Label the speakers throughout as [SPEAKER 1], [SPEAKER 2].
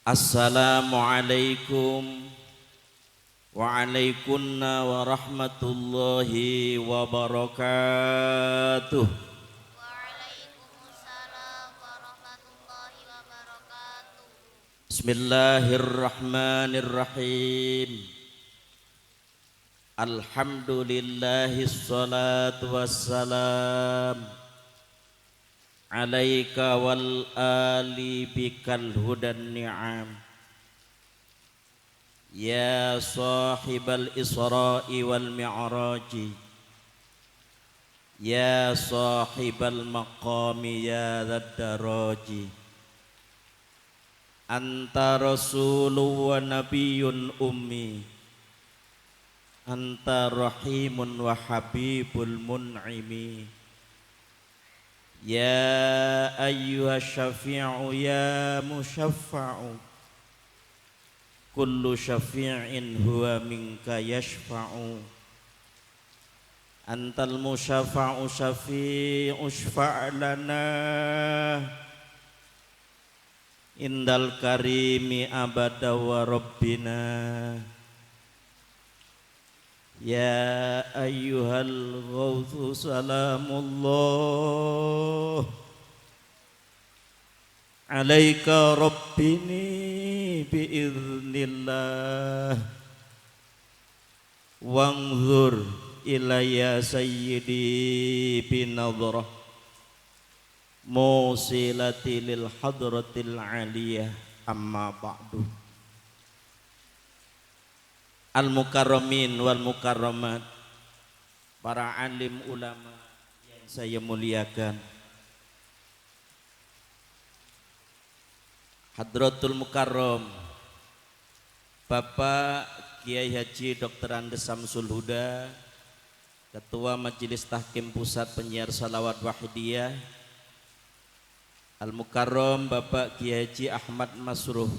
[SPEAKER 1] Assalamualaikum waalaikumsalam warahmatullahi wabarakatuh.
[SPEAKER 2] Waalaikumsalam warahmatullahi wabarakatuh.
[SPEAKER 1] Bismillahirrahmanirrahim. Alhamdulillahi ssalatu wassalam alaika wal ali bikal hudan ni'am. Ya sahibal isra'i wal mi'raji, ya sahibal maqami ya dhad daraji. Anta rasulun wa nabiyyun ummi, anta rahimun wa habibul mun'imi. Ya ayyuha syafi'u ya musyaffa'u, kullu syafi'in huwa minka yashfa'u. Antal musyaffa'u syafi'u syfa' lana indal karimi abada wa rabbina. Ya ayyuhal ghawthu salamullah alaika rabbini biiznillah. Wanzur ilayya sayyidi binadrah musilati lil hadratil aliyah. Amma ba'du. Al-mukarramin wal mukarramat, para alim ulama yang saya muliakan, Hadratul Mukarram Bapak Kiai Haji Dr. Andes Samsul Huda, Ketua Majelis Tahkim Pusat Penyiar Salawat Wahidiyah, Al-Mukarram Bapak Kiai Haji Ahmad Masruh,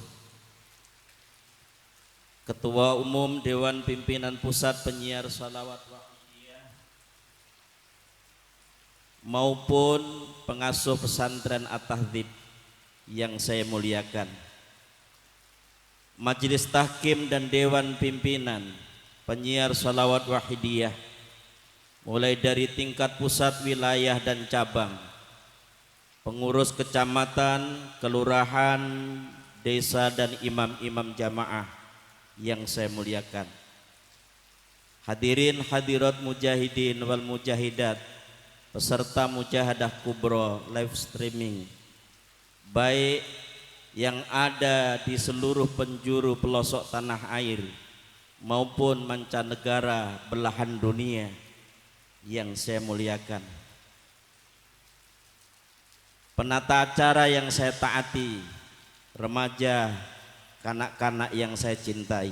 [SPEAKER 1] Ketua Umum Dewan Pimpinan Pusat Penyiar Salawat Wahidiyah, maupun pengasuh pesantren At-Tahdzib yang saya muliakan, Majelis Tahkim dan Dewan Pimpinan Penyiar Salawat Wahidiyah, mulai dari tingkat pusat, wilayah dan cabang, pengurus kecamatan, kelurahan, desa dan imam-imam jamaah yang saya muliakan, hadirin hadirat mujahidin wal mujahidat, peserta mujahadah kubro live streaming, baik yang ada di seluruh penjuru pelosok tanah air maupun mancanegara belahan dunia yang saya muliakan, penata acara yang saya taati, remaja, kanak-kanak yang saya cintai.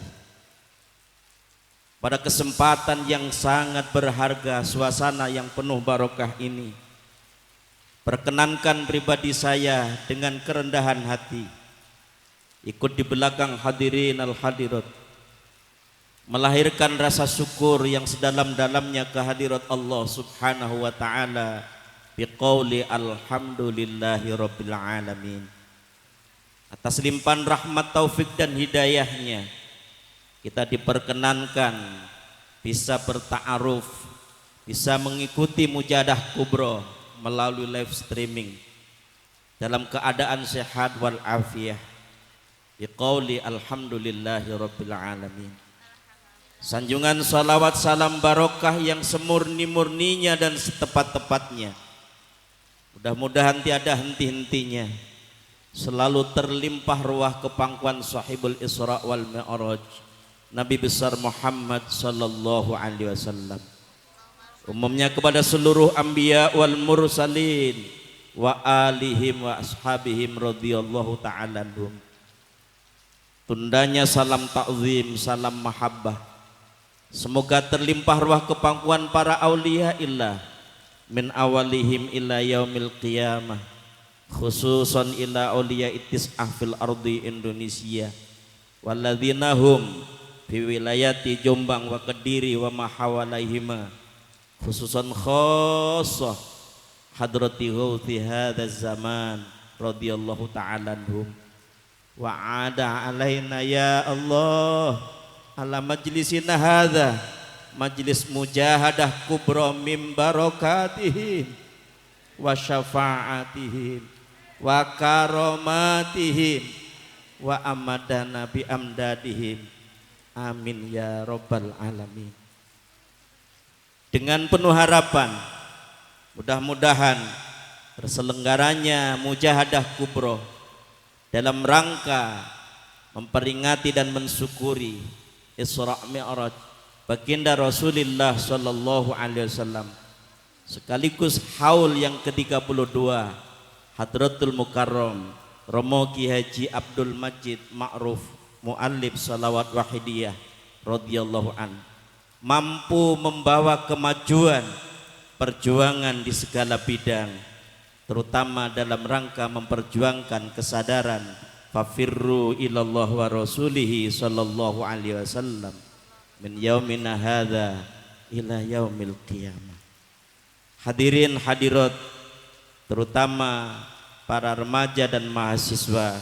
[SPEAKER 1] Pada kesempatan yang sangat berharga, suasana yang penuh barokah ini, perkenankan pribadi saya dengan kerendahan hati ikut di belakang hadirin al-hadirat, melahirkan rasa syukur yang sedalam-dalamnya kehadirat Allah subhanahu wa ta'ala biqauli alhamdulillahi rabbil alamin. Atas limpahan rahmat, taufik dan hidayahnya, kita diperkenankan bisa berta'aruf, bisa mengikuti mujahadah kubro melalui live streaming dalam keadaan sehat wal afiyah biqauli alhamdulillahi rabbil alamin. Sanjungan salawat salam barokah yang semurni-murninya dan setepat-tepatnya, mudah-mudahan tiada henti-hentinya, selalu terlimpah ruah kepangkuan sahibul Isra wal Mi'raj, Nabi besar Muhammad sallallahu alaihi wasallam, umumnya kepada seluruh anbiya wal mursalin wa alihim wa ashabihim radhiyallahu ta'ala anhum. Tundanya salam ta'zim, salam mahabbah, semoga terlimpah ruah kepangkuan para auliya illah min awalihim ila yaumil qiyamah, khususan ila auliya itis'ah fil ardi Indonesia walladzina hum fi wilayati Jombang wa Kediri wa mahawalaihima, khususan khassah hadrati ghauthi hadzal zaman radhiyallahu ta'ala anhum. wa ada alaina ya Allah ala majlisina hadza majlis mujahadah kubra min barakatihim wa syafaatihim wa karomatihim wa amadana bi amdadihim amin ya rabbal alamin. Dengan penuh harapan mudah-mudahan terselenggaranya mujahadah kubro dalam rangka memperingati dan mensyukuri Isra Mi'raj baginda Rasulullah sallallahu alaihi wasallam sekaligus haul yang ke-32 Hadratul Mukarram Romo Ki Haji Abdul Majid Ma'ruf Muallif Salawat Wahidiyah radhiyallahu an mampu membawa kemajuan perjuangan di segala bidang terutama dalam rangka memperjuangkan kesadaran fafirru ilallah wa rasulihi sallallahu alaihi wasallam min yaumina hadza ila yaumil qiyamah. Hadirin hadirat terutama para remaja dan mahasiswa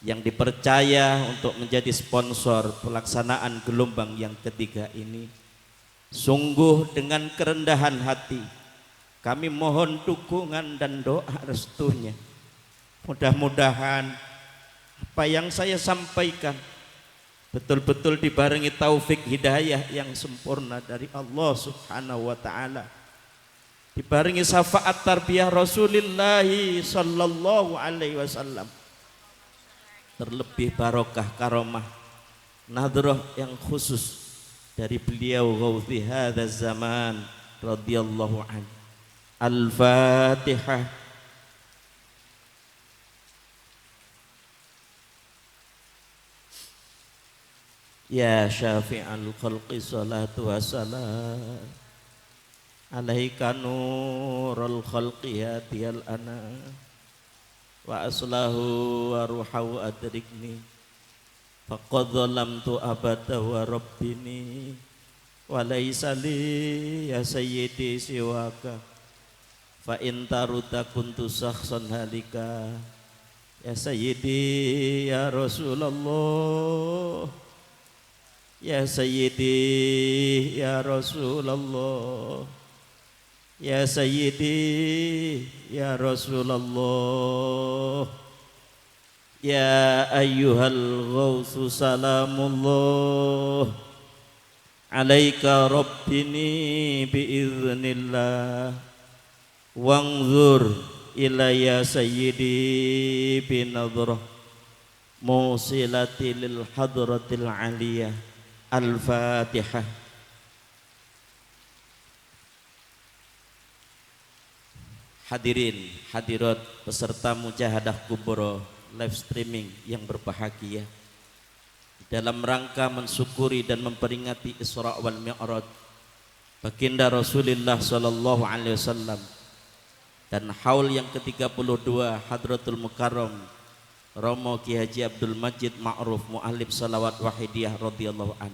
[SPEAKER 1] yang dipercaya untuk menjadi sponsor pelaksanaan gelombang yang ketiga ini, sungguh dengan kerendahan hati kami mohon dukungan dan doa restunya. Mudah-mudahan apa yang saya sampaikan betul-betul dibarengi taufik hidayah yang sempurna dari Allah Subhanahu wa taala, dibarengi syafaat tarbiyah Rasulullah sallallahu alaihi wasallam, terlebih barokah karomah nadhrah yang khusus dari beliau ghauthi hadzal zaman radhiyallahu anhu. Al-Fatihah. Ya syafi'al khalqi salatu wassalam alaika nurul khalqi hadiyal ana wa aslahu wa ruhahu adrikni faqad zalamtu abada wa rabbini wa laysa li ya sayyidi siwaka fa in taruta kuntu sakhsan halika ya sayyidi ya Rasulullah ya sayyidi ya Rasulullah ya sayyidi ya Rasulullah ya ayyuhal ghawthu salamullah alaika rabbini biiznillah wangzur ilayya sayyidi binadrah musilati lil hadratil aliyah. Al-Fatihah. Hadirin hadirat peserta mujahadah kubro live streaming yang berbahagia, dalam rangka mensyukuri dan memperingati Isra wal Mi'raj baginda Rasulullah sallallahu alaihi wasallam dan haul yang ke-32 Hadratul Mukarram Romo Ki Haji Abdul Majid Ma'ruf Muallif Salawat Wahidiyah radhiyallahu an.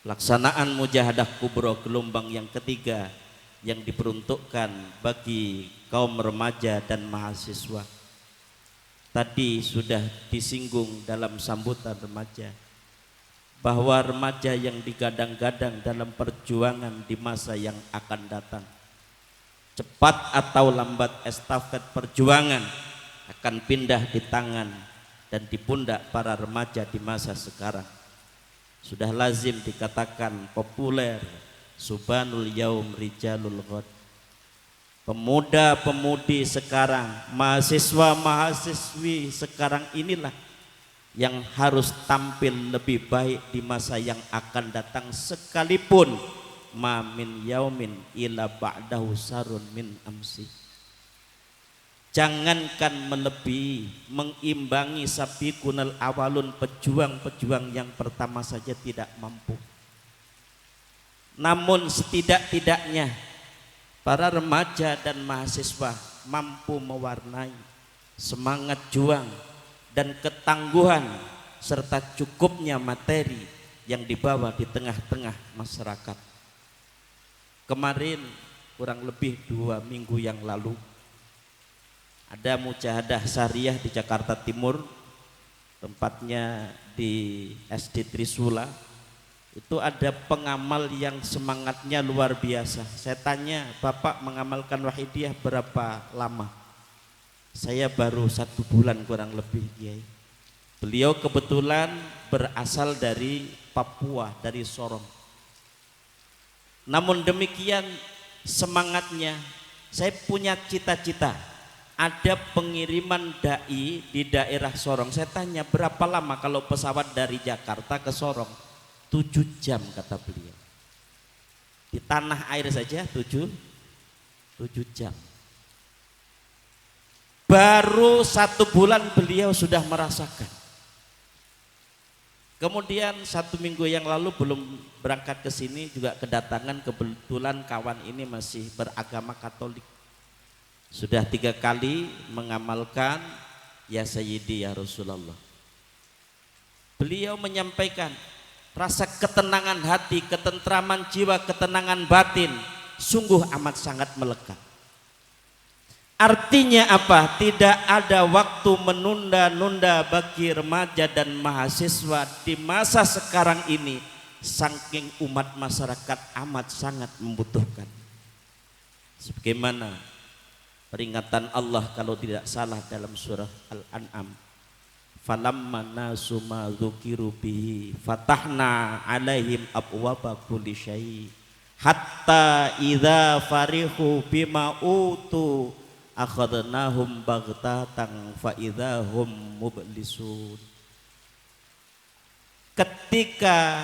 [SPEAKER 1] Laksanaan mujahadah kubro gelombang yang ketiga yang diperuntukkan bagi kaum remaja dan mahasiswa. Tadi sudah disinggung dalam sambutan remaja bahwa remaja yang digadang-gadang dalam perjuangan di masa yang akan datang, cepat atau lambat estafet perjuangan akan pindah di tangan dan di pundak para remaja di masa sekarang. Sudah lazim dikatakan populer, Subhanul Yaum Rijalul Ghad. Pemuda-pemudi sekarang, mahasiswa-mahasiswi sekarang inilah yang harus tampil lebih baik di masa yang akan datang sekalipun ma min yaumin ila ba'dahu sarun min amsi. Jangankan melebihi, mengimbangi sabiqunal awalun, pejuang-pejuang yang pertama saja tidak mampu. Namun setidak-tidaknya para remaja dan mahasiswa mampu mewarnai semangat juang dan ketangguhan serta cukupnya materi yang dibawa di tengah-tengah masyarakat. Kemarin kurang lebih 2 minggu yang lalu ada mujahadah syariah di Jakarta Timur tempatnya di SD Trisula. Itu ada pengamal yang semangatnya luar biasa. Saya tanya, Bapak mengamalkan Wahidiyah berapa lama? Saya baru 1 bulan kurang lebih, Kiai. Beliau kebetulan berasal dari Papua, dari Sorong. Namun demikian semangatnya, saya punya cita-cita ada pengiriman dai di daerah Sorong. Saya tanya, berapa lama kalau pesawat dari Jakarta ke Sorong? 7 jam kata beliau. Di tanah air saja 7 jam. Baru 1 bulan beliau sudah merasakan. Kemudian 1 minggu yang lalu belum berangkat ke sini juga kedatangan, kebetulan kawan ini masih beragama Katolik. Sudah 3 kali mengamalkan ya Sayyidi ya Rasulullah. Beliau menyampaikan rasa ketenangan hati, ketentraman jiwa, ketenangan batin sungguh amat sangat melekat. Artinya apa? Tidak ada waktu menunda-nunda bagi remaja dan mahasiswa di masa sekarang ini, saking umat masyarakat amat sangat membutuhkan. Sebagaimana peringatan Allah kalau tidak salah dalam surah Al-An'am, falamma nasu ma dzukiru bihi fatahna alaihim abwaba kulli syai hatta idza farihu bima utu akhadnahum baghtatan fa idzahum mublisun. Ketika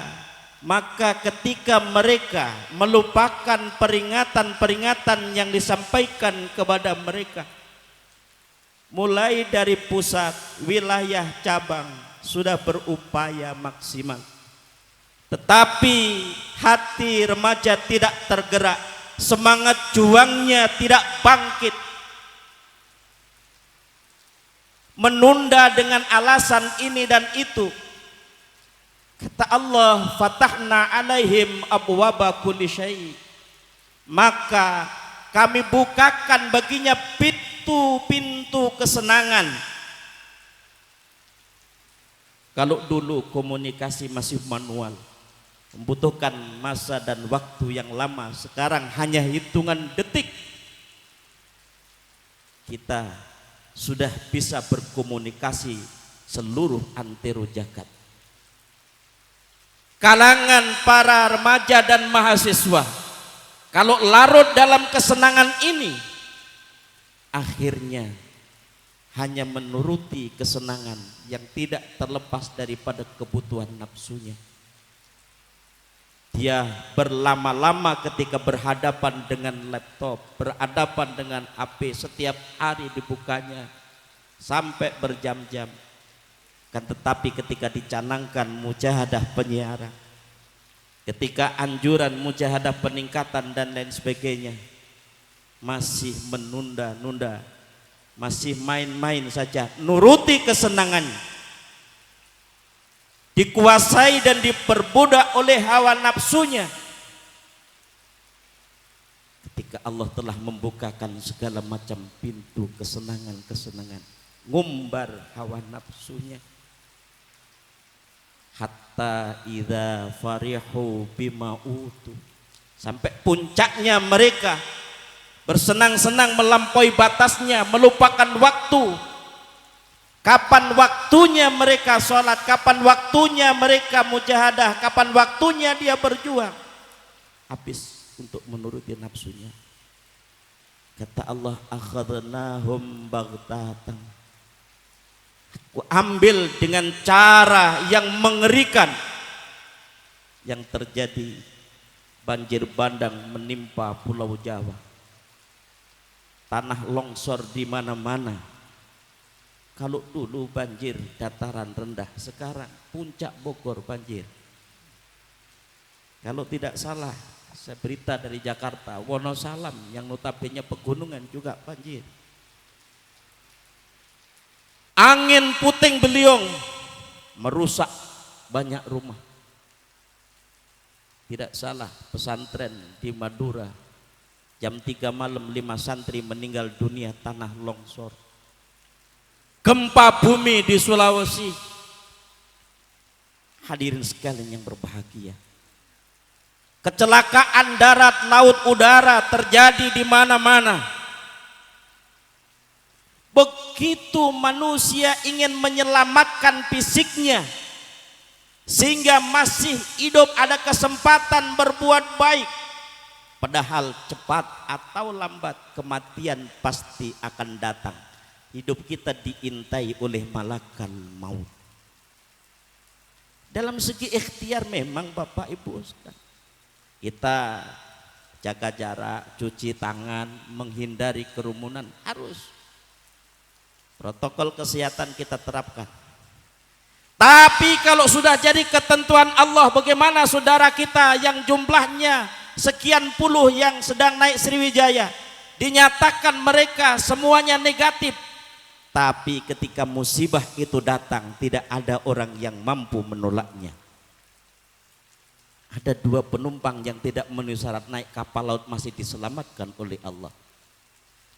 [SPEAKER 1] mereka melupakan peringatan-peringatan yang disampaikan kepada mereka, mulai dari pusat, wilayah, cabang sudah berupaya maksimal, tetapi hati remaja tidak tergerak, semangat juangnya tidak bangkit, menunda dengan alasan ini dan itu. Kata Allah, fatahna alaihim abwaba kulli syai', maka kami bukakan baginya pintu kesenangan. Kalau dulu komunikasi masih manual, membutuhkan masa dan waktu yang lama, sekarang hanya hitungan detik kita sudah bisa berkomunikasi seluruh antero jagat. Kalangan para remaja dan mahasiswa kalau larut dalam kesenangan ini, akhirnya hanya menuruti kesenangan yang tidak terlepas daripada kebutuhan nafsunya. Dia berlama-lama ketika berhadapan dengan laptop, berhadapan dengan HP, setiap hari dibukanya sampai berjam-jam. Kan tetapi ketika dicanangkan mujahadah penyiaran, ketika anjuran mujahadah peningkatan dan lain sebagainya, masih menunda-nunda, masih main-main saja, nuruti kesenangannya, dikuasai dan diperbudak oleh hawa nafsunya. Ketika Allah telah membukakan segala macam pintu kesenangan-kesenangan, ngumbar hawa nafsunya. Hatta idza farihu bima utu, sampai puncaknya mereka bersenang-senang melampaui batasnya, melupakan waktu. Kapan waktunya mereka sholat, kapan waktunya mereka mujahadah, kapan waktunya dia berjuang, habis untuk menuruti nafsunya. Kata Allah, akhadnahum baghtatan, aku ambil dengan cara yang mengerikan. Yang terjadi banjir bandang menimpa Pulau Jawa, tanah longsor di mana-mana. Kalau dulu banjir dataran rendah, sekarang puncak Bogor banjir. Kalau tidak salah, saya berita dari Jakarta, Wonosalam yang notabene pegunungan juga banjir. Angin puting beliung merusak banyak rumah. Tidak salah, pesantren di Madura jam 3 malam 5 santri meninggal dunia tanah longsor. Gempa bumi di Sulawesi Hadirin sekalian yang berbahagia, kecelakaan darat, laut, udara terjadi di mana-mana. Begitu manusia ingin menyelamatkan fisiknya sehingga masih hidup, ada kesempatan berbuat baik, padahal cepat atau lambat kematian pasti akan datang. Hidup kita diintai oleh malakal maut. Dalam segi ikhtiar memang Bapak Ibu kita jaga jarak, cuci tangan, menghindari kerumunan, harus protokol kesehatan kita terapkan. Tapi kalau sudah jadi ketentuan Allah, bagaimana saudara kita yang jumlahnya sekian puluh yang sedang naik Sriwijaya, dinyatakan mereka semuanya negatif, tapi ketika musibah itu datang tidak ada orang yang mampu menolaknya. Ada 2 penumpang yang tidak memenuhi syarat naik kapal laut masih diselamatkan oleh Allah.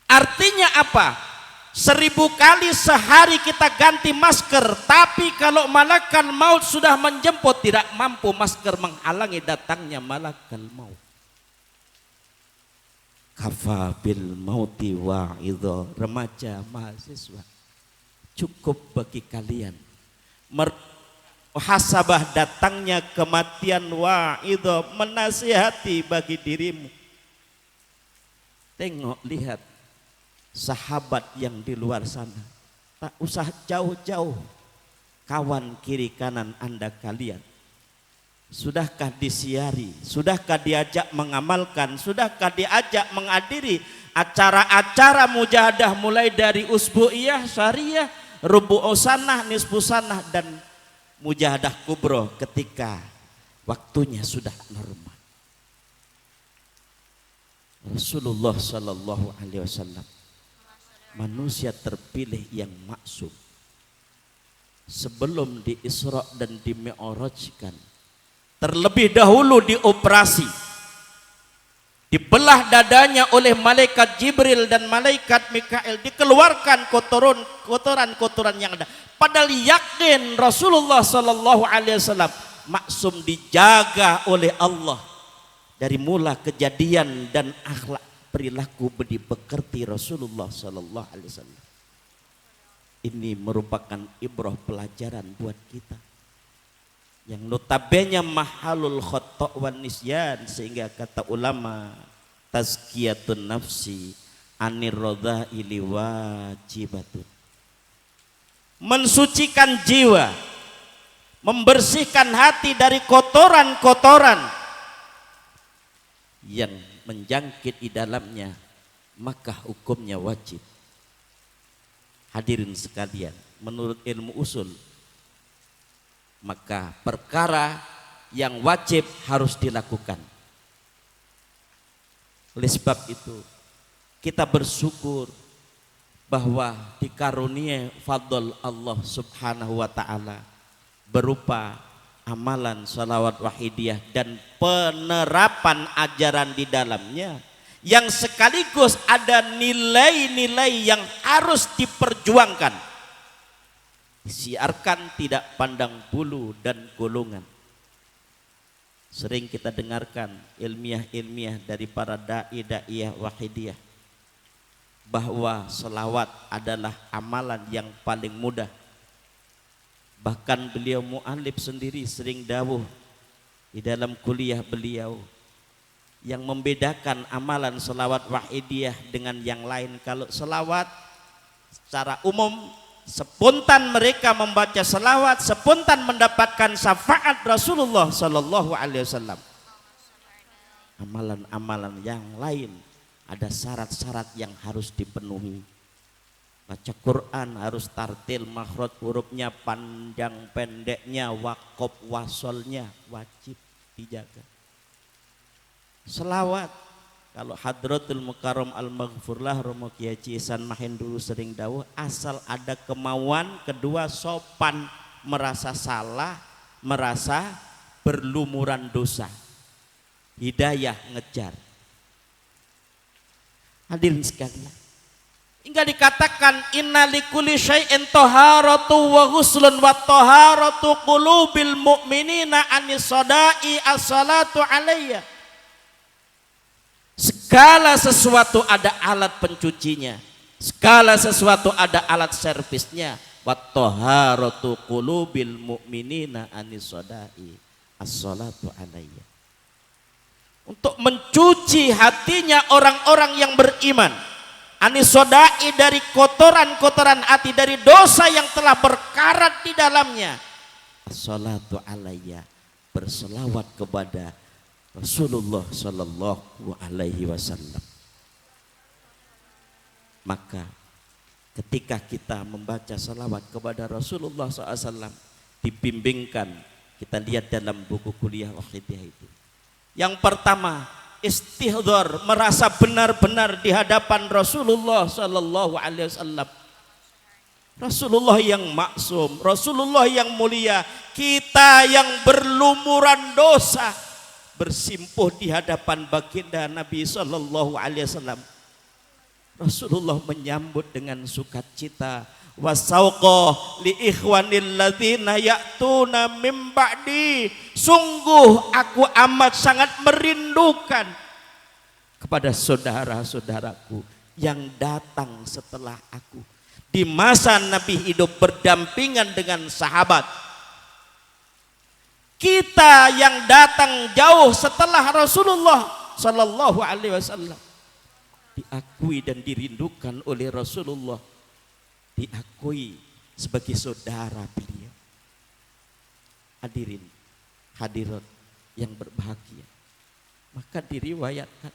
[SPEAKER 1] Artinya apa? 1000 kali sehari kita ganti masker, tapi kalau malakal maut sudah menjemput, tidak mampu masker menghalangi datangnya malakal maut. Kafa bil mauti wa'idho, remaja mahasiswa, cukup bagi kalian muhasabah datangnya kematian, wa'idho, menasihati bagi dirimu. Tengok, lihat sahabat yang di luar sana, tak usah jauh-jauh, kawan kiri kanan Anda kalian, sudahkah disiari, sudahkah diajak mengamalkan, sudahkah diajak menghadiri acara-acara mujahadah mulai dari usbu'iyah, syariah, rubu'u sanah, nisfu sanah, dan mujahadah kubro ketika waktunya sudah normal. Rasulullah Sallallahu Alaihi Wasallam manusia terpilih yang maksum, sebelum di Isra dan di Mi'rajkan, terlebih dahulu dioperasi, dibelah dadanya oleh malaikat Jibril dan malaikat Mikail, dikeluarkan kotoran-kotoran yang ada. Padahal yakin Rasulullah Sallallahu Alaihi Wasallam maksum, dijaga oleh Allah dari mula kejadian dan akhlak perilaku budi pekerti Rasulullah Sallallahu Alaihi Wasallam. Ini merupakan ibrah pelajaran buat kita yang notabene mahalul khata' wan nisyan, sehingga kata ulama tazkiyatun nafsi anir radha'ili wajibatun, mensucikan jiwa, membersihkan hati dari kotoran-kotoran yang menjangkit di dalamnya, maka hukumnya wajib. Hadirin sekalian, menurut ilmu usul, maka perkara yang wajib harus dilakukan. Oleh sebab itu kita bersyukur bahwa dikarunia fadl Allah Subhanahu wa ta'ala berupa amalan salawat wahidiyah dan penerapan ajaran di dalamnya, yang sekaligus ada nilai-nilai yang harus diperjuangkan, disiarkan tidak pandang bulu dan golongan. Sering kita dengarkan ilmiah-ilmiah dari para da'i-da'iyah wahidiyah bahwa selawat adalah amalan yang paling mudah. Bahkan beliau mu'alif sendiri sering dawuh di dalam kuliah beliau, yang membedakan amalan selawat wahidiyah dengan yang lain. Kalau selawat secara umum, spontan mereka membaca selawat, spontan mendapatkan syafaat Rasulullah Sallallahu Alaihi Wasallam. Amalan-amalan yang lain ada syarat-syarat yang harus dipenuhi. Baca Quran harus tartil, makhraj hurufnya, panjang pendeknya, waqaf wasolnya wajib dijaga. Selawat, kalau Hadratul Mukarram Al-Maghfurlah Romo Kiai Ihsan Mahen dulu sering dawuh, asal ada kemauan, kedua sopan, merasa salah, merasa berlumuran dosa, hidayah ngejar. Hadirin sekalian, Hingga dikatakan inna likulli syai'in taharatu wa ghuslun wa taharatu qulubil mu'minina anis sada'i as-salatu alayya. Segala sesuatu ada alat pencucinya, segala sesuatu ada alat servisnya. Wa taharatu qulubil mu'minina anis sada'i as-salatu alayya. Untuk mencuci hatinya orang-orang yang beriman, anisodai dari kotoran-kotoran hati, dari dosa yang telah berkarat di dalamnya. As-salatu alayya, berselawat kepada Rasulullah sallallahu alaihi wasallam. Maka ketika kita membaca salawat kepada Rasulullah SAW, dibimbingkan, kita lihat dalam buku kuliah Wahidiyah itu. Yang pertama, istihdhar, merasa benar-benar di hadapan Rasulullah sallallahu alaihi wasallam. Rasulullah yang maksum, Rasulullah yang mulia, kita yang berlumuran dosa bersimpuh di hadapan baginda Nabi sallallahu alaihi wasallam. Rasulullah menyambut dengan sukacita, wasauqah li ikhwanil ladzina ya'tuna mim ba'di, sungguh aku amat sangat merindukan kepada saudara-saudaraku yang datang setelah aku. Di masa Nabi hidup berdampingan dengan sahabat, kita yang datang jauh setelah Rasulullah sallallahu alaihi wasallam diakui dan dirindukan oleh Rasulullah, diakui sebagai saudara beliau. Hadirin hadirat yang berbahagia, maka diriwayatkan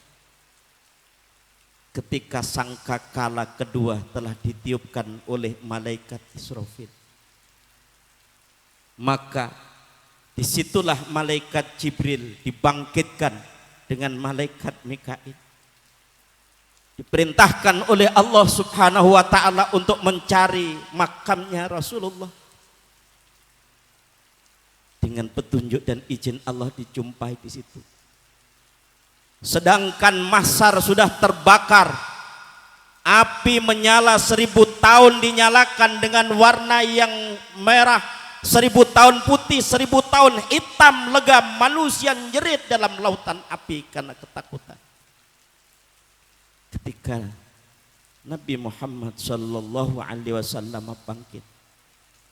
[SPEAKER 1] ketika sangkakala kedua telah ditiupkan oleh malaikat Israfil, maka disitulah malaikat Jibril dibangkitkan dengan malaikat Mikail, diperintahkan oleh Allah Subhanahu wa ta'ala untuk mencari makamnya Rasulullah. Dengan petunjuk dan izin Allah dijumpai di situ. Sedangkan mahsyar sudah terbakar, api menyala 1000 tahun dinyalakan dengan warna yang merah, 1000 tahun putih, 1000 tahun hitam legam, manusia jerit dalam lautan api karena ketakutan. Ketika Nabi Muhammad sallallahu alaihi wasallam bangkit,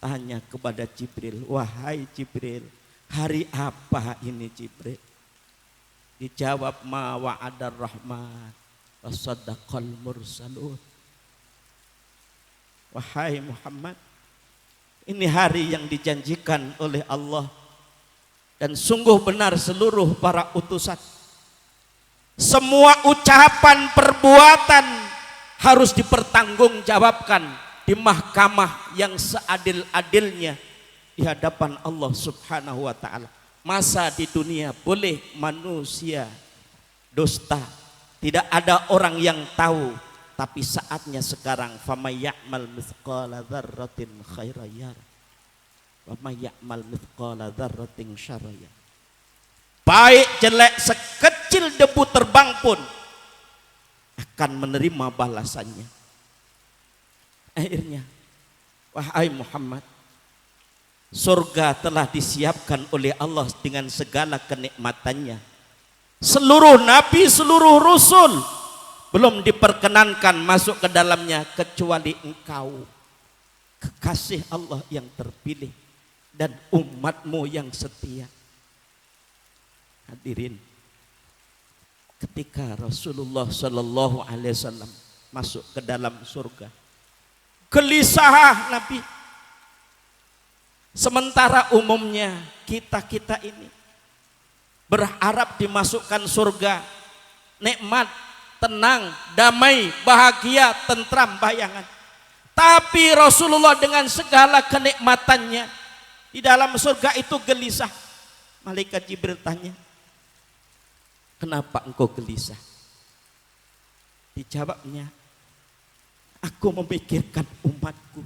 [SPEAKER 1] tanya kepada Jibril, wahai Jibril, hari apa ini Jibril? Dijawab, ma wa'adar rahman wa saddaqal mursalun. Wahai Muhammad, ini hari yang dijanjikan oleh Allah dan sungguh benar seluruh para utusan. Semua ucapan perbuatan harus dipertanggungjawabkan di mahkamah yang seadil-adilnya di hadapan Allah Subhanahu wa ta'ala. Masa di dunia boleh manusia dusta, tidak ada orang yang tahu, tapi saatnya sekarang, famay ya'mal mithqala dzarratin khairan yarah wa may ya'mal mithqala dzarratin syarran yarah. Baik jelek sekecil debu terbang pun akan menerima balasannya. Akhirnya, wahai Muhammad, surga telah disiapkan oleh Allah dengan segala kenikmatannya. Seluruh nabi, seluruh rasul belum diperkenankan masuk ke dalamnya kecuali engkau, kekasih Allah yang terpilih, dan umatmu yang setia. Hadirin, ketika Rasulullah sallallahu alaihi wasallam masuk ke dalam surga, gelisah Nabi. Sementara umumnya kita ini berharap dimasukkan surga, nikmat, tenang, damai, bahagia, tentram bayangan. Tapi Rasulullah dengan segala kenikmatannya di dalam surga itu gelisah. Malaikat Jibril tanya, kenapa engkau gelisah? Dijawabnya, aku memikirkan umatku.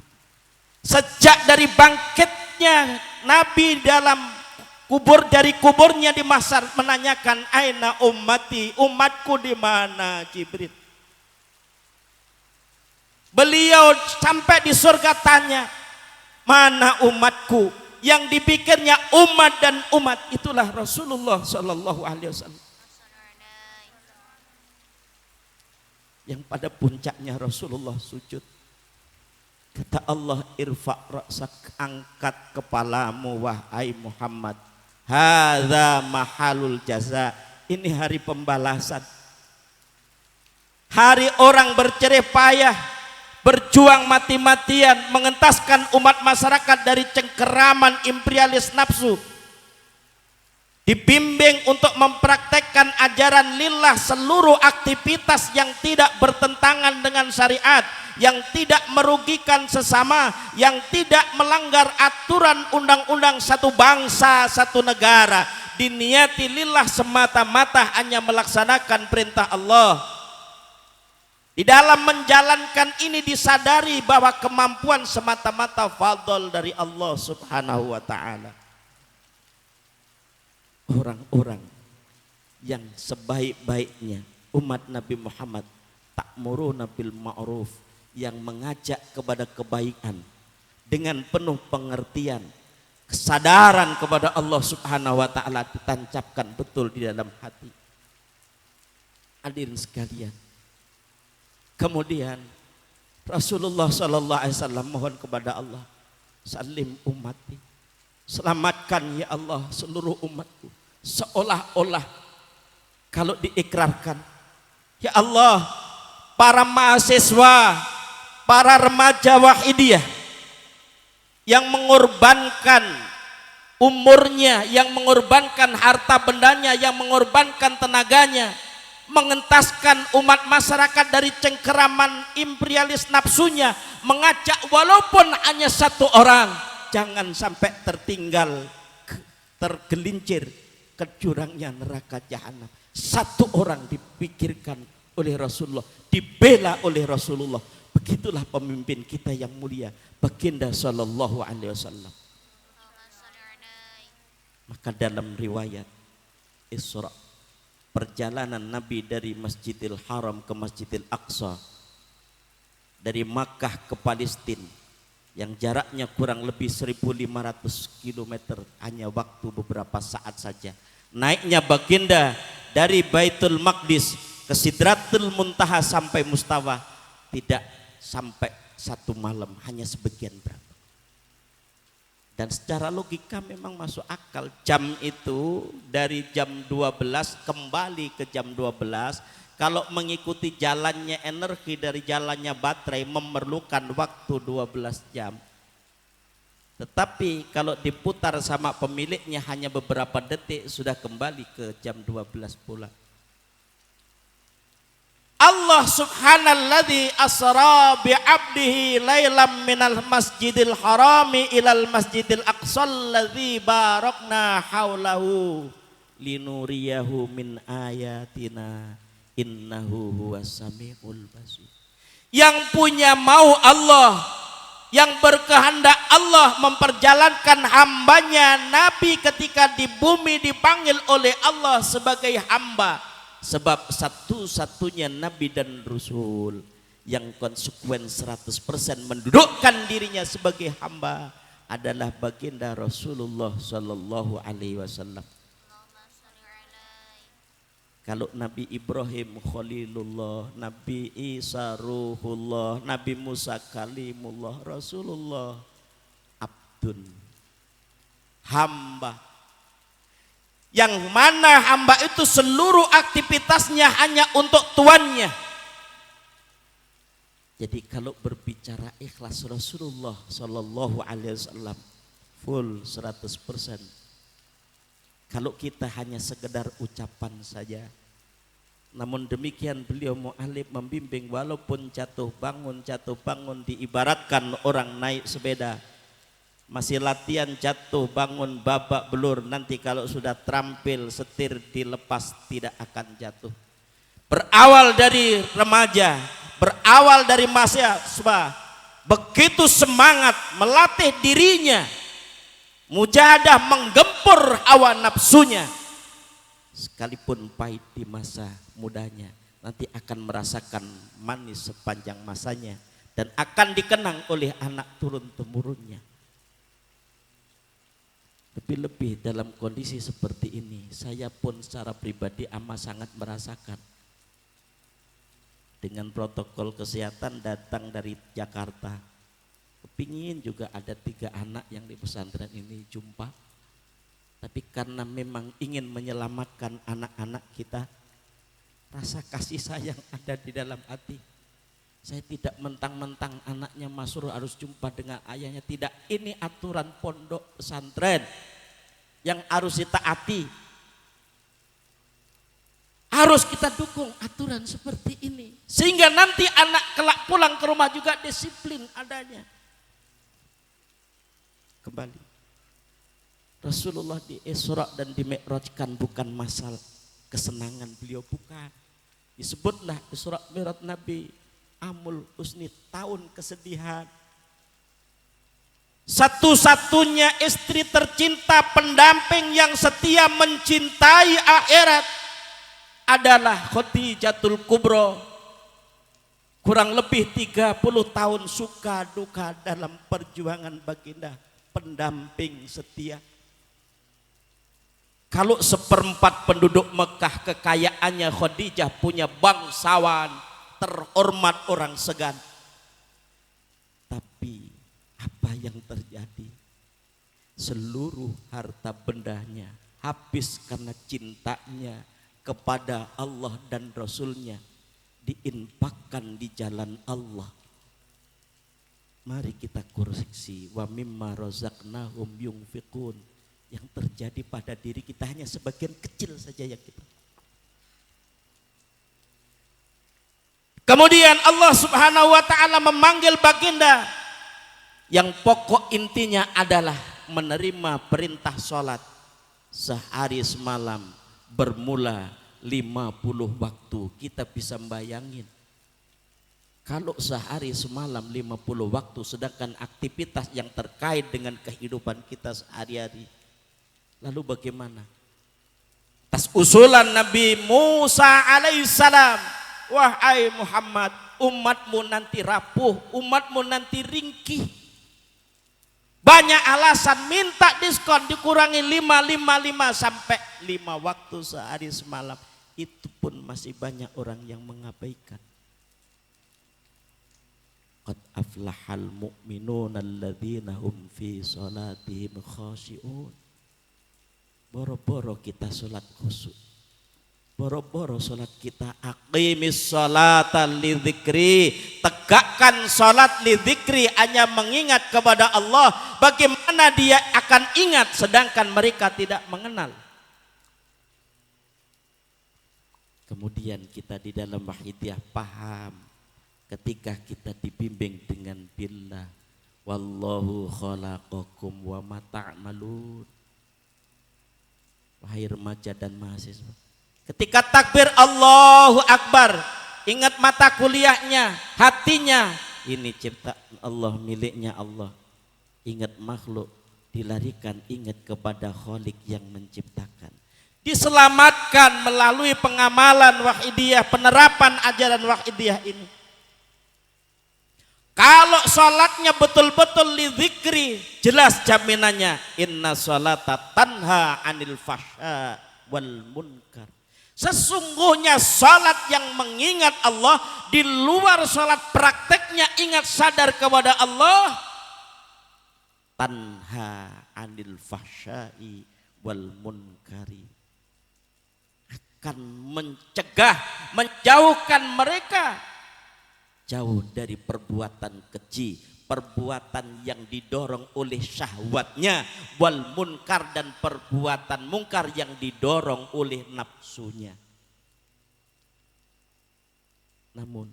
[SPEAKER 1] Sejak dari bangkitnya Nabi dalam kubur, dari kuburnya di mahsyar menanyakan, aina ummati, umatku di mana Jibril? Beliau sampai di surga tanya, mana umatku? Yang dipikirnya umat dan umat, itulah Rasulullah Shallallahu Alaihi Wasallam. Yang pada puncaknya Rasulullah sujud. Kata Allah, irfa' ra'sak, angkat kepalamu wahai Muhammad. Hadza mahalul jaza. Ini hari pembalasan. Hari orang bercerih payah, berjuang mati-matian, mengentaskan umat masyarakat dari cengkeraman imperialis nafsu. Dibimbing untuk mempraktekkan ajaran lillah seluruh aktivitas yang tidak bertentangan dengan syariat, yang tidak merugikan sesama, yang tidak melanggar aturan undang-undang satu bangsa, satu negara. Diniati lillah semata-mata, hanya melaksanakan perintah Allah. Di dalam menjalankan ini disadari bahwa kemampuan semata-mata fadl dari Allah Subhanahu wa ta'ala. Orang-orang yang sebaik-baiknya umat Nabi Muhammad, ta'muruna bil ma'ruf, yang mengajak kepada kebaikan dengan penuh pengertian, kesadaran kepada Allah Subhanahu wa ta'ala ditancapkan betul di dalam hati. Hadirin sekalian, kemudian Rasulullah Sallallahu Alaihi Wasallam mohon kepada Allah, salim ummati, selamatkan ya Allah seluruh umatku. Seolah-olah kalau diikrarkan, ya Allah, para mahasiswa, para remaja wahidiyah yang mengorbankan umurnya, yang mengorbankan harta bendanya, yang mengorbankan tenaganya, mengentaskan umat masyarakat dari cengkeraman imperialis nafsunya, mengajak walaupun hanya satu orang, jangan sampai tertinggal, tergelincir ke jurangnya neraka jahanam. Satu orang dipikirkan oleh Rasulullah, dibela oleh Rasulullah. Begitulah pemimpin kita yang mulia, Baginda Sallallahu Alaihi Wasallam. Maka dalam riwayat Isra, perjalanan Nabi dari Masjidil Haram ke Masjidil Aqsa, dari Makkah ke Palestina, yang jaraknya kurang lebih 1.500 km, hanya waktu beberapa saat saja. Naiknya baginda dari Baitul Maqdis ke Sidratul Muntaha sampai Mustawa tidak sampai 1 malam, hanya sebagian berapa. Dan secara logika memang masuk akal, jam itu dari jam 12 kembali ke jam 12, kalau mengikuti jalannya energi dari jalannya baterai memerlukan waktu 12 jam. Tetapi kalau diputar sama pemiliknya hanya beberapa detik sudah kembali ke jam 12 pula. Allah subhanalladzi asra bi'abdihi lailam minal masjidil harami ilal masjidil aqsal ladzi barakna haulahu linuriyahu min ayatina innahu huwas samiul basir. Yang punya mau Allah, yang berkehendak Allah memperjalankan hambanya Nabi ketika di bumi dipanggil oleh Allah sebagai hamba. Sebab satu-satunya Nabi dan Rasul yang konsekuen 100% mendudukkan dirinya sebagai hamba adalah baginda Rasulullah Sallallahu Alaihi Wasallam. Kalau Nabi Ibrahim Khalilullah, Nabi Isa Ruhullah, Nabi Musa Kalimullah, Rasulullah Abdun, hamba. Yang mana hamba itu seluruh aktivitasnya hanya untuk tuannya. Jadi kalau berbicara ikhlas, Rasulullah Sallallahu Alaihi Wasallam full 100%. Kalau kita hanya sekedar ucapan saja, namun demikian beliau mu'alif membimbing, walaupun jatuh bangun diibaratkan orang naik sepeda, masih latihan jatuh bangun babak belur, nanti kalau sudah terampil setir dilepas tidak akan jatuh. Berawal dari remaja, berawal dari mahasiswa, begitu semangat melatih dirinya, mujahadah menggempur hawa nafsunya, sekalipun pahit di masa mudanya, nanti akan merasakan manis sepanjang masanya. dan akan dikenang oleh anak turun-temurunnya. Lebih-lebih dalam kondisi seperti ini, saya pun secara pribadi amat sangat merasakan. Dengan protokol kesehatan datang dari Jakarta, kepingin juga ada 3 anak yang di pesantren ini jumpa. Tapi karena memang ingin menyelamatkan anak-anak kita, rasa kasih sayang ada di dalam hati. Saya tidak mentang-mentang anaknya Masrur harus jumpa dengan ayahnya. Tidak, ini aturan pondok pesantren yang harus ditaati. Harus kita dukung aturan seperti ini, sehingga nanti anak kelak pulang ke rumah juga disiplin adanya. Kembali, Rasulullah di Isra dan di Mi'rajkan bukan masalah kesenangan beliau, bukan. Disebutlah Isra Mi'raj Nabi Amul Husni, tahun kesedihan. Satu-satunya istri tercinta, pendamping yang setia mencintai akhirat adalah Khadijatul Kubro. Kurang lebih 30 tahun suka duka dalam perjuangan baginda, pendamping setia. Kalau 1/4 penduduk Mekah kekayaannya Khadijah, punya bangsawan terhormat, orang segan. Tapi apa yang terjadi? Seluruh harta bendanya habis karena cintanya kepada Allah dan Rasulnya, diinfakkan di jalan Allah. Mari kita koreksi, wa mimma razaqnahum yunfiqun. Yang terjadi pada diri kita hanya sebagian kecil saja yang kita. Kemudian Allah Subhanahu wa taala memanggil baginda yang pokok intinya adalah menerima perintah sholat sehari semalam bermula 50 waktu. Kita bisa bayangin, kalau sehari semalam 50 waktu, sedangkan aktivitas yang terkait dengan kehidupan kita sehari-hari, lalu bagaimana? Atas usulan Nabi Musa alaihissalam, wahai Muhammad, umatmu nanti rapuh, umatmu nanti ringkih, banyak alasan, minta diskon, dikurangi 5 sampai 5 waktu sehari semalam. Itu pun masih banyak orang yang mengabaikan. Qad aflahal mu'minuna alladzina hum fi salatihim khashi'un. Boro-boro kita sholat khusyuk, boro-boro sholat kita aqimis sholata lidzikri, tegakkan sholat lidzikri, hanya mengingat kepada Allah. Bagaimana dia akan ingat sedangkan mereka tidak mengenal? Kemudian kita di dalam wahidiyah paham ketika kita dibimbing dengan billah, wallahu khalaqakum wa ma ta'malun. Wahai remaja dan mahasiswa, ketika takbir Allahu Akbar, ingat mata kuliahnya, hatinya, ini ciptaan Allah, miliknya Allah. Ingat makhluk, dilarikan ingat kepada Khalik yang menciptakan. Diselamatkan melalui pengamalan wahidiyah, penerapan ajaran wahidiyah ini. Kalau sholatnya betul-betul lidzikri, jelas jaminannya, inna sholata tanha anil fahsya wal munkar. Sesungguhnya sholat yang mengingat Allah, di luar sholat prakteknya ingat sadar kepada Allah, tanha anil fahsyai wal munkari, akan mencegah, menjauhkan mereka jauh dari perbuatan keji, perbuatan yang didorong oleh syahwatnya, wal munkar, dan perbuatan mungkar yang didorong oleh nafsunya. Namun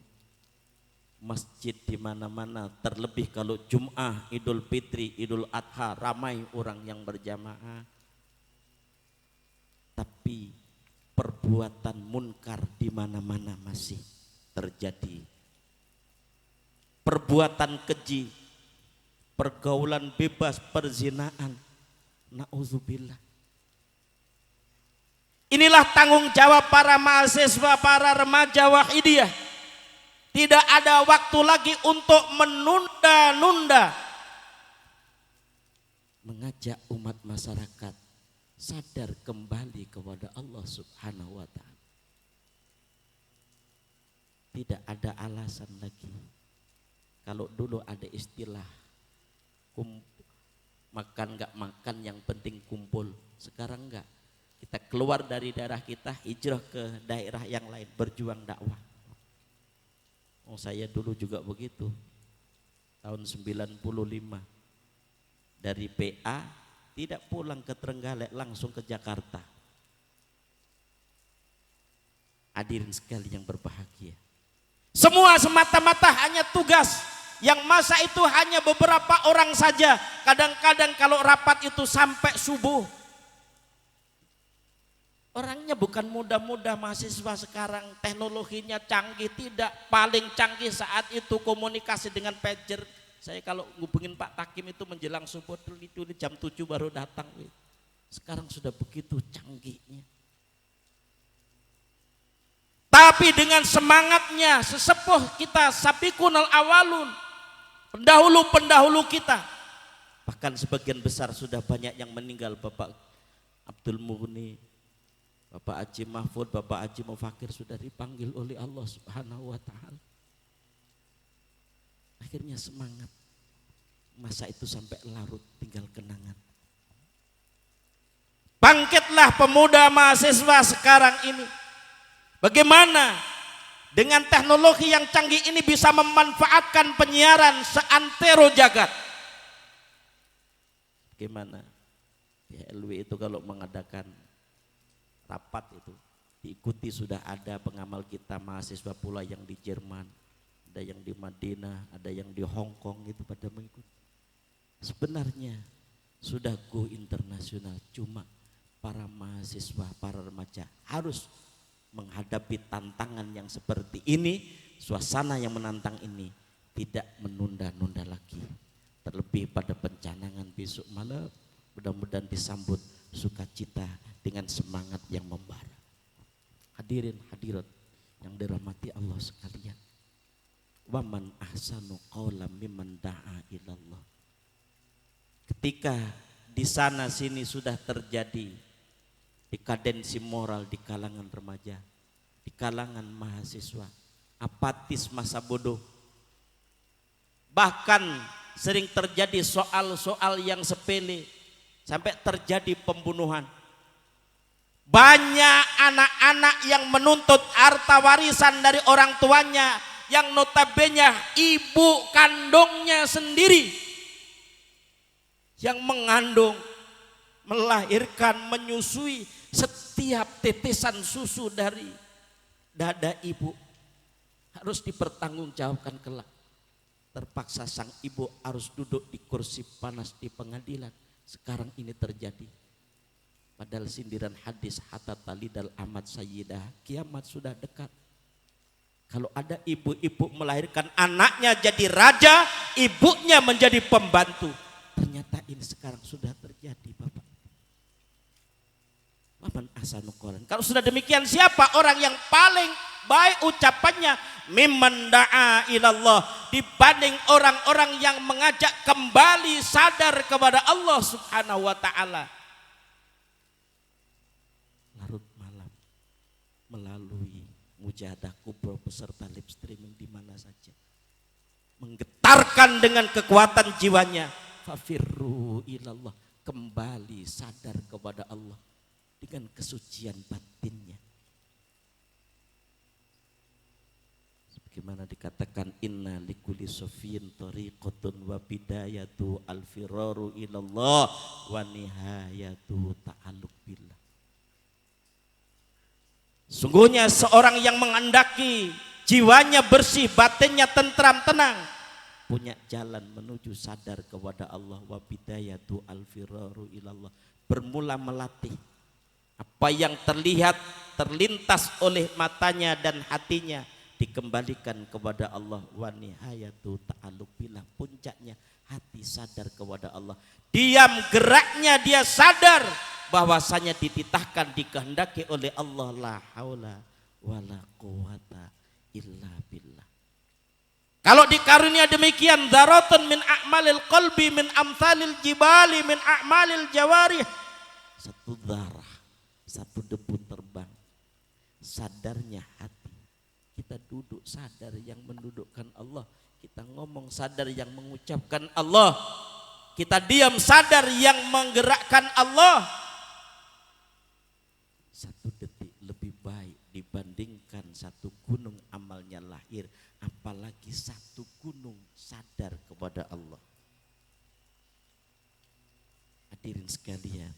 [SPEAKER 1] masjid di mana-mana, terlebih kalau Jum'ah, Idul Fitri, Idul Adha, ramai orang yang berjamaah. Tapi perbuatan munkar di mana-mana masih terjadi. Perbuatan keji, pergaulan bebas, perzinaan, na'udzubillah. Inilah tanggung jawab para mahasiswa, para remaja wahidiyah. Tidak ada waktu lagi untuk menunda-nunda. Mengajak umat masyarakat sadar kembali kepada Allah Subhanahu wa ta'ala. Tidak ada alasan lagi. Kalau dulu ada istilah makan gak makan yang penting kumpul. Sekarang enggak. Kita keluar dari daerah kita, hijrah ke daerah yang lain, berjuang dakwah. Oh, saya dulu juga begitu. Tahun 95. Dari PA tidak pulang ke Trenggalek, langsung ke Jakarta. Hadirin sekali yang berbahagia. Semua semata-mata hanya tugas. Yang masa itu hanya beberapa orang saja. Kadang-kadang kalau rapat itu sampai subuh. Orangnya bukan muda-muda mahasiswa sekarang, teknologinya canggih, tidak. Paling canggih saat itu komunikasi dengan pager. Saya kalau ngubungin Pak Takim itu menjelang subuh itu jam 7 baru datang. Sekarang sudah begitu canggihnya. Tapi dengan semangatnya sesepuh kita, sabiqunal awalun, pendahulu-pendahulu kita. Bahkan sebagian besar sudah banyak yang meninggal. Bapak Abdul Mughni, Bapak Haji Mahfud, Bapak Haji Mufakir sudah dipanggil oleh Allah Subhanahu wa ta'ala. Akhirnya semangat. Masa itu sampai larut tinggal kenangan. Bangkitlah pemuda mahasiswa sekarang ini. Bagaimana dengan teknologi yang canggih ini bisa memanfaatkan penyiaran seantero jagat? Bagaimana? PLW itu kalau mengadakan rapat itu diikuti, sudah ada pengamal kita mahasiswa pula yang di Jerman, ada yang di Madinah, ada yang di Hong Kong, itu pada mengikuti. Sebenarnya sudah go internasional, cuma para mahasiswa, para remaja harus menghadapi tantangan yang seperti ini, suasana yang menantang ini, tidak menunda-nunda lagi. Terlebih pada pencanangan besok malam, mudah-mudahan disambut sukacita dengan semangat yang membara. Hadirin hadirat yang dirahmati Allah sekalian. Wa man ahsanu qawlan mimman da'a ilallah. Ketika di sana sini sudah terjadi dekadensi moral di kalangan remaja, di kalangan mahasiswa, apatis masa bodoh. Bahkan sering terjadi soal-soal yang sepele sampai terjadi pembunuhan. Banyak anak-anak yang menuntut harta warisan dari orang tuanya yang notabene ibu kandungnya sendiri yang mengandung, melahirkan, menyusui. Setiap tetesan susu dari dada ibu harus dipertanggungjawabkan kelak. Terpaksa sang ibu harus duduk di kursi panas di pengadilan. Sekarang ini terjadi. Padahal sindiran hadis hatta talidal amat sayyidah, kiamat sudah dekat. Kalau ada ibu-ibu melahirkan anaknya jadi raja, ibunya menjadi pembantu. Ternyata ini sekarang sudah terjadi, Bapak. Waman ahsanu qawlan. Kalau sudah demikian, siapa orang yang paling baik ucapannya? Mimman da'a ilallah, dibanding orang-orang yang mengajak kembali sadar kepada Allah Subhanahu wa ta'ala. Larut malam melalui mujahadah kubro beserta live streaming di mana saja, menggetarkan dengan kekuatan jiwanya. Fafirru ilallah, kembali sadar kepada Allah dengan kesucian batinnya. Sebagaimana dikatakan inna likulli sofin tariqatun wa bidayatu alfiraru ilallah wa nihayatu ta'alluq billah. Sungguhnya seorang yang menghendaki jiwanya bersih, batinnya tentram, tenang, punya jalan menuju sadar kepada Allah. Wa bidayatu alfiraru ilallah, bermula melatih apa yang terlihat terlintas oleh matanya dan hatinya, dikembalikan kepada Allah. Wa nihayatu ta'alluq billah, puncaknya hati sadar kepada Allah. Diam geraknya dia sadar bahwasanya dititahkan, dikehendaki oleh Allah. La haula wala quwata illa billah. Kalau dikarunia demikian, daratun min a'malil qalbi min amsalil jibali min a'malil jawarih. Satu darah, satu debu terbang. Sadarnya hati. Kita duduk sadar yang mendudukkan Allah. Kita ngomong sadar yang mengucapkan Allah. Kita diam sadar yang menggerakkan Allah. Satu detik lebih baik dibandingkan satu gunung amalnya lahir. Apalagi satu gunung sadar kepada Allah. Hadirin sekalian,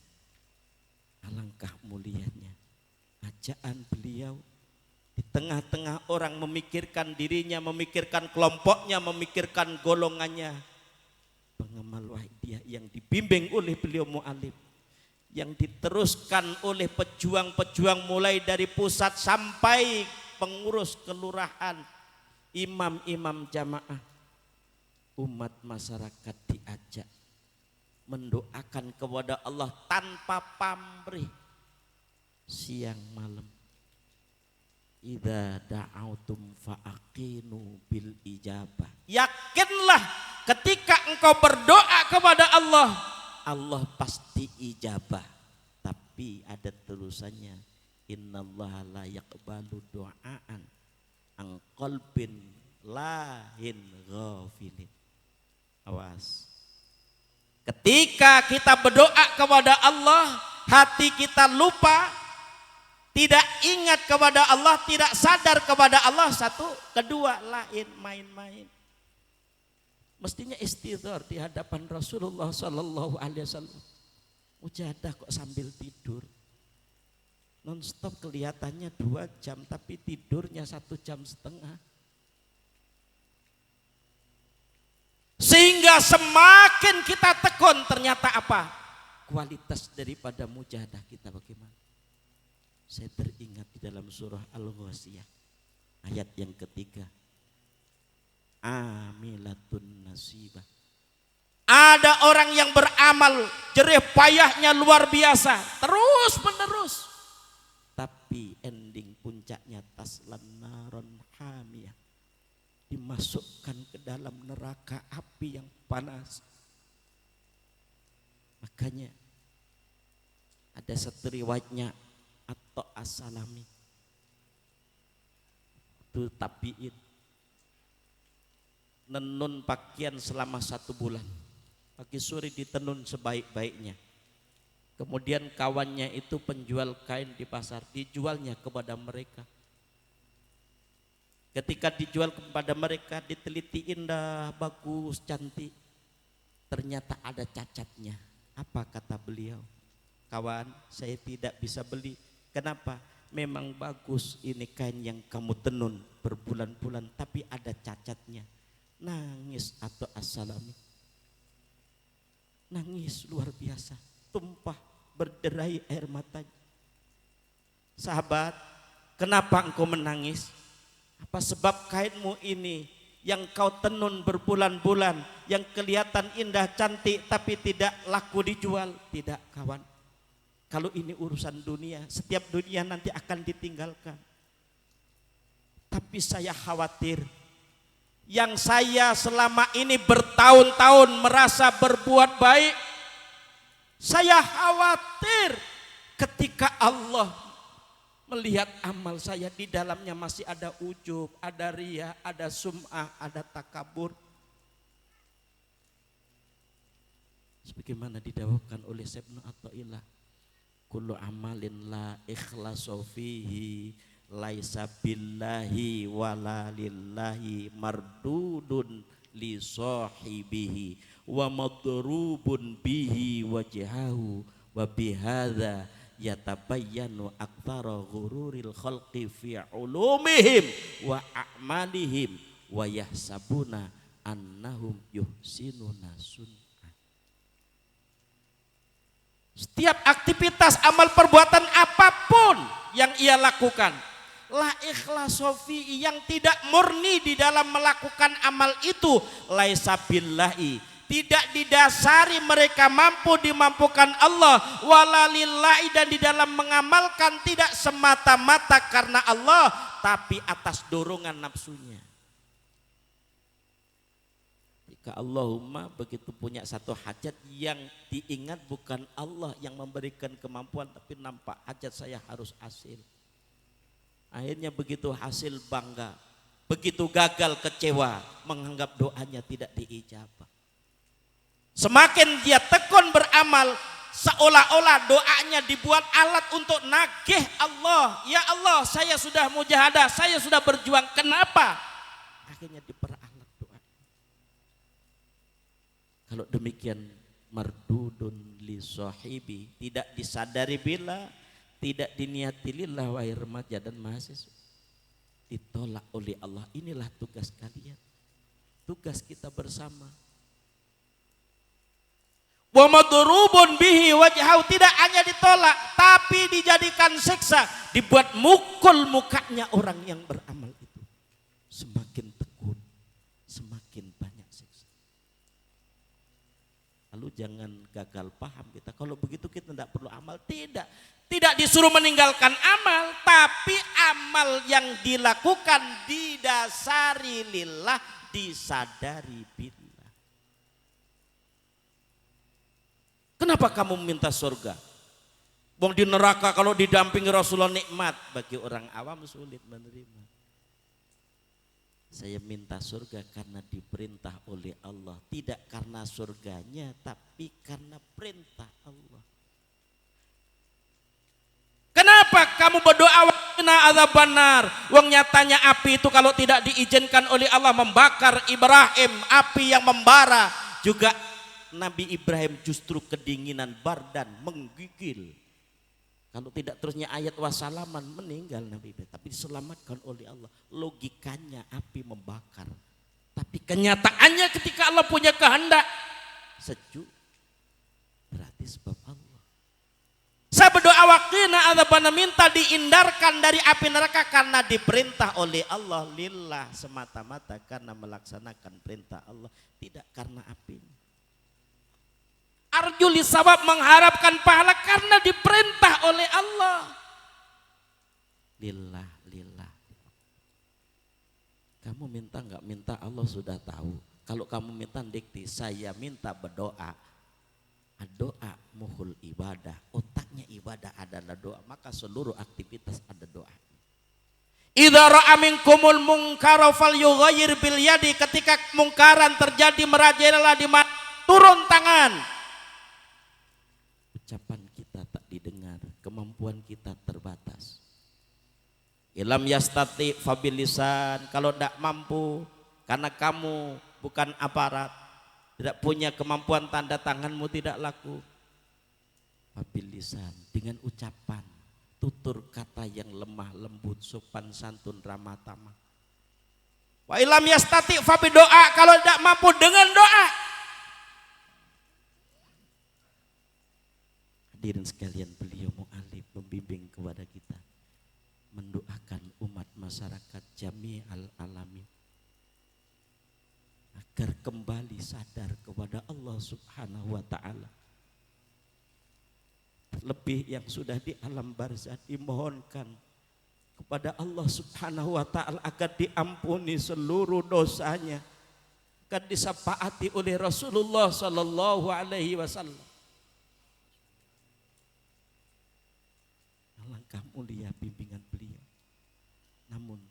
[SPEAKER 1] alangkah mulianya ajaan beliau di tengah-tengah orang memikirkan dirinya, memikirkan kelompoknya, memikirkan golongannya. Pengamal Wahidiyah yang dibimbing oleh beliau mu'alim, yang diteruskan oleh pejuang-pejuang mulai dari pusat sampai pengurus kelurahan, imam-imam jamaah, umat masyarakat diajak mendoakan kepada Allah tanpa pamrih siang malam. Idza da'autum fa'aqinu bil ijabah. Yakinlah ketika engkau berdoa kepada Allah, Allah pasti ijabah. Tapi ada terusannya, innallaha la yaqbalu du'aan an qalbin lahin ghafilin. Awas. Ketika kita berdoa kepada Allah, hati kita lupa, tidak ingat kepada Allah, tidak sadar kepada Allah. Satu, kedua, lain, main-main. Mestinya istidhar di hadapan Rasulullah Sallallahu Alaihi Wasallam. Mujahadah kok sambil tidur. Non-stop kelihatannya 2 jam, tapi tidurnya 1,5 jam. Sehingga semakin kita tekun, ternyata apa? Kualitas daripada mujahadah kita bagaimana? Saya teringat di dalam surah Al-Ghasiyah ayat yang ketiga. Amilatun nasibah. Ada orang yang beramal, jerih payahnya luar biasa, terus menerus. Tapi ending puncaknya taslan naron hamiyah. Dimasukkan ke dalam neraka api yang panas. Makanya ada satu riwayatnya atau as-salami itu tabiin nenun pakaian selama 1 bulan, pagi sore ditenun sebaik-baiknya. Kemudian kawannya itu penjual kain di pasar, dijualnya kepada mereka. Ketika dijual kepada mereka, diteliti indah, bagus, cantik, ternyata ada cacatnya. Apa kata beliau? Kawan, saya tidak bisa beli. Kenapa? Memang bagus ini kain yang kamu tenun berbulan-bulan, tapi ada cacatnya. Nangis atau as-salami. Nangis luar biasa, tumpah berderai air matanya. Sahabat, kenapa engkau menangis? Apa sebab kainmu ini yang kau tenun berbulan-bulan, yang kelihatan indah cantik tapi tidak laku dijual? Tidak kawan, kalau ini urusan dunia, setiap dunia nanti akan ditinggalkan. Tapi saya khawatir, yang saya selama ini bertahun-tahun merasa berbuat baik, saya khawatir ketika Allah melihat amal saya, di dalamnya masih ada ujub, ada riya, ada sum'ah, ada takabur. Sebagaimana didawahkan oleh Syekh Ibnu Athaillah, kullu amalin la ikhlasu fihi laisa billahi wala lillahi mardudun li sahibihi wa madrubun bihi wajhahu wa bihadza yatabayyanu aktsara ghururil khalqi fi ulumihim wa a'malihim wa yahsabuna annahum yuhsinuna sunnah. Setiap aktivitas amal perbuatan apapun yang ia lakukan, la ikhlasu fi, yang tidak murni di dalam melakukan amal itu, laisa billahi, tidak didasari mereka mampu dimampukan Allah, walalillahi, dan di dalam mengamalkan tidak semata-mata karena Allah, tapi atas dorongan nafsunya. Maka Allahumma begitu punya satu hajat yang diingat bukan Allah yang memberikan kemampuan, tapi nampak hajat saya harus hasil. Akhirnya begitu hasil bangga, begitu gagal kecewa, menganggap doanya tidak diijabah. Semakin dia tekun beramal, seolah-olah doanya dibuat alat untuk nagih Allah. Ya Allah, saya sudah mujahadah, saya sudah berjuang, kenapa? Akhirnya diperalat doa. Kalau demikian mardudun li sahibi, tidak disadari bila, tidak diniati lillah, wahai remaja dan mahasiswa. Ditolak oleh Allah. Inilah tugas kalian, tugas kita bersama. Wa madrubun bihi wajhahu, tidak hanya ditolak tapi dijadikan siksa, dibuat mukul mukanya orang yang beramal itu. Semakin tekun, semakin banyak siksa. Lalu jangan gagal paham kita, kalau begitu kita tidak perlu amal. Tidak disuruh meninggalkan amal, tapi amal yang dilakukan didasari lillah, disadari billah. Kenapa kamu minta surga? Wong di neraka kalau didampingi Rasulullah nikmat, bagi orang awam sulit menerima. Saya minta surga karena diperintah oleh Allah, tidak karena surganya, tapi karena perintah Allah. Kenapa kamu berdoa waqina adzabannar? Wong nyatanya api itu kalau tidak diizinkan oleh Allah membakar Ibrahim, api yang membara. Juga Nabi Ibrahim justru kedinginan, bardan, menggigil. Kalau tidak terusnya ayat wasalaman, meninggal Nabi Ibrahim. Tapi diselamatkan oleh Allah. Logikanya api membakar. Tapi kenyataannya ketika Allah punya kehendak, sejuk. Berarti sebab Allah. Saya berdoa waqina adzabannar, minta dihindarkan dari api neraka karena diperintah oleh Allah, lillah, semata-mata karena melaksanakan perintah Allah, tidak karena apinya. Arjuli sawab, mengharapkan pahala karena diperintah oleh Allah. Lillah, lillah. Kamu minta nggak minta Allah sudah tahu. Kalau kamu minta dikti, saya minta berdoa. Doa muhul ibadah, otaknya ibadah adalah doa, maka seluruh aktivitas ada doa. Idza ra'a minkumul munkara falyughayyir bil yadi, ketika mungkaran terjadi merajalela di mana, turun tangan. Ucapan kita tak didengar, kemampuan kita terbatas. Ilam yastati fabil lisan, kalau tidak mampu karena kamu bukan aparat, tidak punya kemampuan, tanda tanganmu tidak laku. Fabil lisan, dengan ucapan, tutur kata yang lemah lembut, sopan santun, ramah tamah. Wa ilam yastati fabil doa, kalau tidak mampu dengan doa. Hadirin sekalian, beliau mu'alif membimbing kepada kita, mendoakan umat masyarakat jami'al alamin agar kembali sadar kepada Allah Subhanahu wa ta'ala. Lebih yang sudah di alam barzah, dimohonkan kepada Allah Subhanahu wa ta'ala agar diampuni seluruh dosanya, agar disafaati oleh Rasulullah sallallahu alaihi wasallam. Alangkah mulia bimbingan beliau. Namun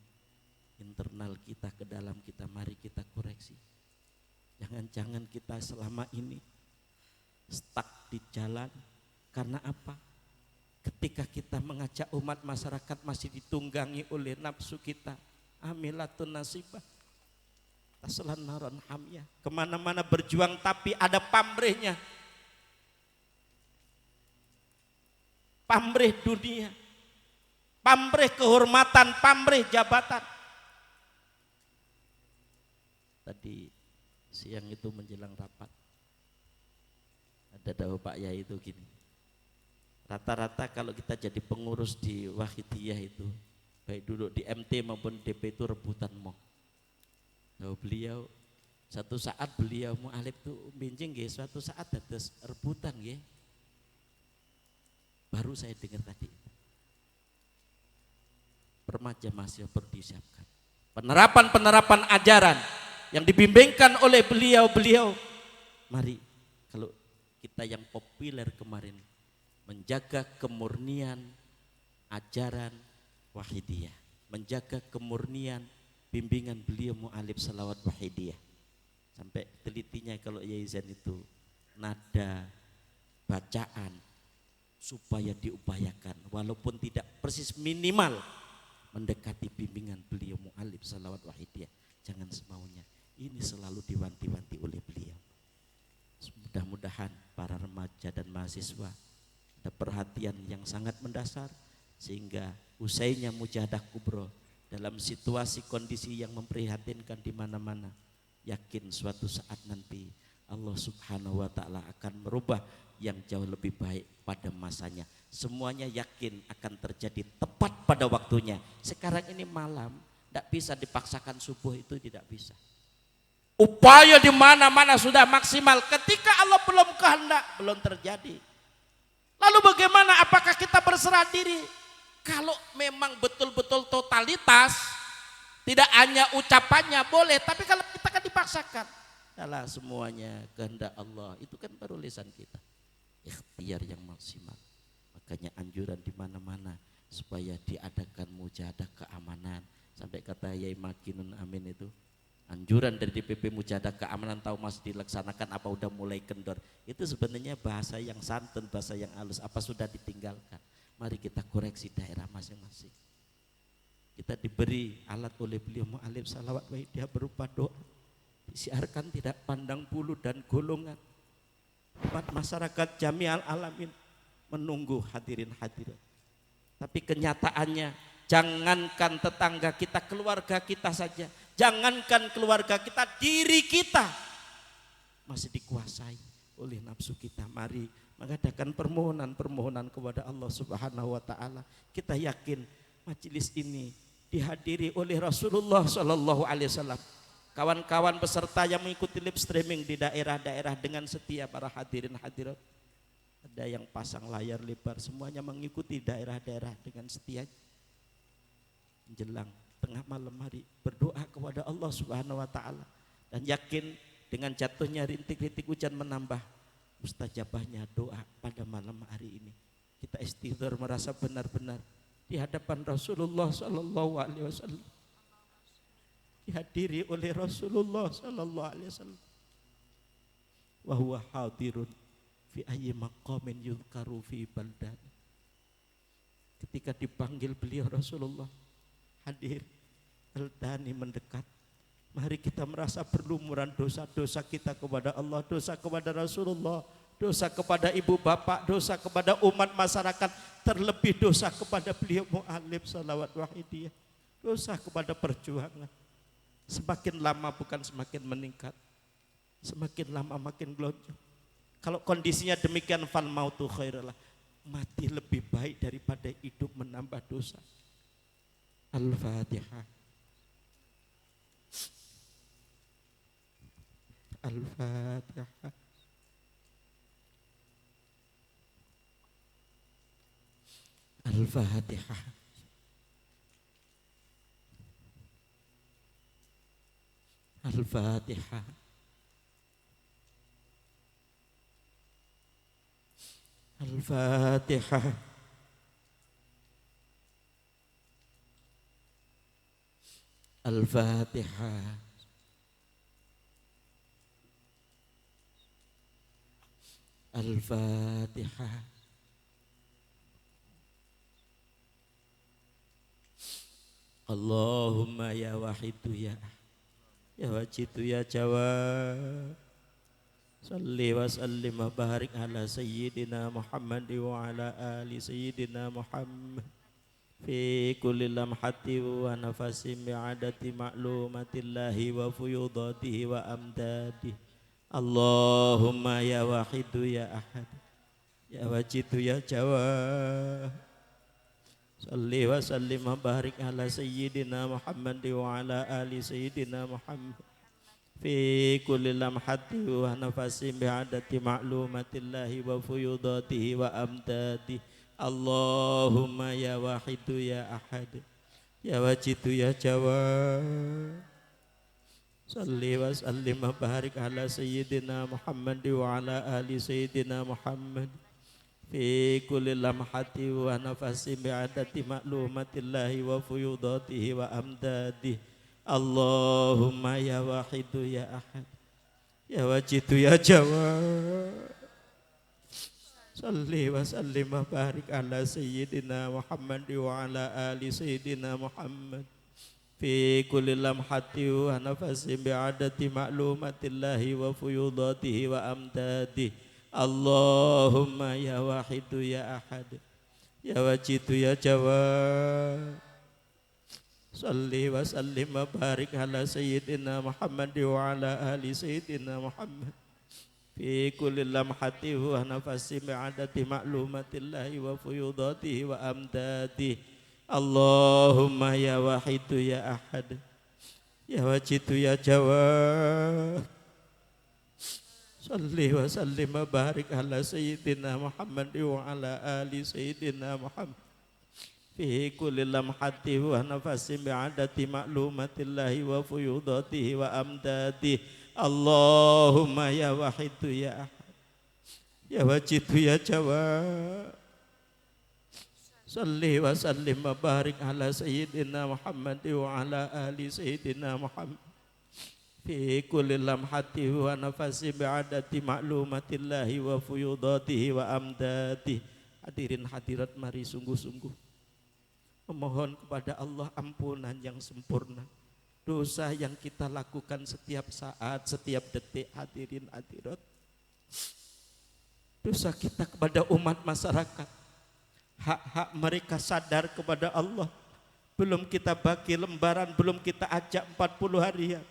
[SPEAKER 1] internal kita, ke dalam kita, mari kita koreksi. Jangan-jangan kita selama ini stuck di jalan. Karena apa? Ketika kita mengajak umat masyarakat masih ditunggangi oleh nafsu kita, amilatun nasibah, taslan naron hamiyah. Kemana-mana berjuang tapi ada pamrihnya. Pamrih dunia, pamrih kehormatan, pamrih jabatan. Tadi siang itu menjelang rapat, ada dawuh Pak Yai itu gini, rata-rata kalau kita jadi pengurus di Wahidiyah itu, baik duduk di MT maupun DP itu rebutan mau. Dawuh beliau, satu saat beliau mu'alif itu bincang, suatu saat ada rebutan. Baru saya dengar tadi, remaja masih perlu disiapkan penerapan ajaran yang dibimbingkan oleh beliau-beliau. Mari kalau kita yang populer kemarin menjaga kemurnian ajaran wahidiyah, menjaga kemurnian bimbingan beliau mu'alif salawat wahidiyah. Sampai telitinya kalau Yai Zain itu nada bacaan supaya diupayakan walaupun tidak persis minimal mendekati bimbingan beliau mu'alif salawat wahidiyah. Jangan semaunya. Ini selalu diwanti-wanti oleh beliau. Mudah-mudahan para remaja dan mahasiswa ada perhatian yang sangat mendasar sehingga usainya mujahadah kubro dalam situasi kondisi yang memprihatinkan di mana-mana, yakin suatu saat nanti Allah Subhanahu wa taala akan merubah yang jauh lebih baik pada masanya. Semuanya yakin akan terjadi tepat pada waktunya. Sekarang ini malam, tidak bisa dipaksakan subuh, itu tidak bisa. Upaya di mana-mana sudah maksimal, ketika Allah belum kehendak, belum terjadi. Lalu bagaimana, apakah kita berserah diri? Kalau memang betul-betul totalitas, tidak hanya ucapannya boleh, tapi kalau kita kan dipaksakan. Adalah semuanya kehendak Allah, itu kan baru lisan kita. Ikhtiar yang maksimal. Makanya anjuran di mana-mana supaya diadakan mujahadah keamanan. Sampai kata Yai Makinun Amin itu, anjuran dari DPP mujahadah keamanan tahu masih dilaksanakan apa udah mulai kendor. Itu sebenarnya bahasa yang santun, bahasa yang halus, apa sudah ditinggalkan. Mari kita koreksi daerah masing-masing. Kita diberi alat oleh beliau mu'alif salawat wahidiyah berupa doa. Disiarkan tidak pandang bulu dan golongan. Umat masyarakat jami'al alamin menunggu hadirin hadirat. Tapi kenyataannya jangankan tetangga kita, keluarga kita saja. Jangankan keluarga kita, diri kita masih dikuasai oleh nafsu kita. Mari mengadakan permohonan kepada Allah Subhanahu wa taala. Kita yakin majelis ini dihadiri oleh Rasulullah sallallahu alaihi wasallam. Kawan-kawan peserta yang mengikuti live streaming di daerah-daerah dengan setia para hadirin hadirat. Ada yang pasang layar lebar, semuanya mengikuti daerah-daerah dengan setia. Menjelang tengah malam hari berdoa kepada Allah Subhanahu wa taala dan yakin dengan jatuhnya rintik-rintik hujan menambah mustajabahnya doa pada malam hari ini. Kita istighfar merasa benar-benar di hadapan Rasulullah sallallahu alaihi wasallam, dihadiri oleh Rasulullah sallallahu alaihi wasallam. Wa huwa hadirun fi ayyi maqamin yuzkaru fi baldan. Ketika dipanggil beliau Rasulullah hadir, Al-Dani mendekat. Mari kita merasa berlumuran dosa-dosa kita kepada Allah, dosa kepada Rasulullah, dosa kepada ibu bapak, dosa kepada umat masyarakat, terlebih dosa kepada beliau mu'alif salawat wahidiyah, dosa kepada perjuangan. Semakin lama bukan semakin meningkat, semakin lama makin gelonjong. Kalau kondisinya demikian, fal mautu khairullah, mati lebih baik daripada hidup menambah dosa. Al-Fatihah. Al-Fatihah. Al-Fatihah. Al-Fatihah. Al-Fatihah. Al-Fatihah. Al-Fatihah. Allahumma ya wahidu ya wajidu ya jawad, salli wa sallim wa barik ala sayyidina Muhammad wa ala ali sayyidina Muhammad fi kulli lamhati wa nafasin bi'adati ma'lumatillahi wa fuyudatihi wa amdadihi. Allahumma ya wahidu ya ahad ya wajidu ya jawad, salli wa sallim wa barik ala sayyidina Muhammad wa ala ali sayyidina Muhammad fi kulli lamhati wa nafasin bi'adati ma'lumatillahi wa fuyudatihi wa amdadihi. Allahumma ya wahidu ya ahad ya wajidu ya jawad, Salli wa sallim wa barik ala sayyidina Muhammad wa ala ali sayyidina Muhammad fi kulli lamhati wa nafasi bi'adati ma'lumatillahi wa fuyudatihi wa amdadi. Allahumma ya wahidu ya ahad ya wajidu ya jawad. Salli wa sallim wa barik ala sayyidina Muhammad wa ala ali sayyidina Muhammad fi kulli lamhati wa nafasin bi'adati ma'lumatillahi wa fuyudatihi wa amdadi. Allahumma ya wahidu ya ahad ya wajidu ya jawad. Salli wa sallim wa barik ala sayyidina Muhammad wa ala ali sayyidina Muhammad fi kulli lamhati wa nafasin bi'adati ma'lumatillahi wa fuyudatihi wa amdadi. Allahumma ya wahidu ya ahad ya wajidu ya jawad. Salli wa sallim wa barik ala sayyidina Muhammad wa ala ali sayyidina Muhammad fi kulli lamhati wa nafasin bi'adati ma'lumatillahi wa fuyudatihi wa amdadi. Allahumma ya wahidu ya ahad ya wajidu ya jawad. Salli wa sallim wa barik ala sayyidina Muhammad wa ala ali sayyidina Muhammad fi kulli lamhati wa nafasi bi'adati ma'lumatillahi wa fuyudatihi wa amdati. Hadirin hadirat, mari sungguh-sungguh memohon kepada Allah ampunan yang sempurna dosa yang kita lakukan setiap saat, setiap detik. Hadirin hadirat, dosa kita kepada umat masyarakat, hak-hak mereka sadar kepada Allah belum kita bagi lembaran, belum kita ajak 40 hari ya.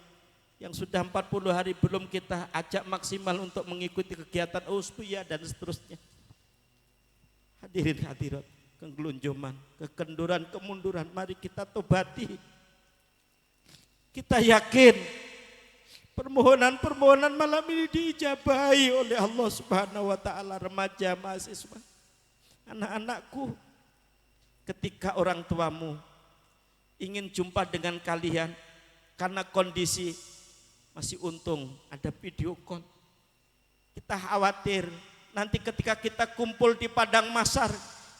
[SPEAKER 1] Yang sudah 40 hari belum kita ajak maksimal untuk mengikuti kegiatan usbiyah dan seterusnya. Hadirin hadirat, kegelunjuman, kekenduran, kemunduran, mari kita tobati. Kita yakin permohonan-permohonan malam ini diijabahi oleh Allah Subhanahu wa taala. Remaja, mahasiswa, anak-anakku, ketika orang tuamu ingin jumpa dengan kalian karena kondisi masih untung ada video call. Kita khawatir nanti ketika kita kumpul di padang mahsyar,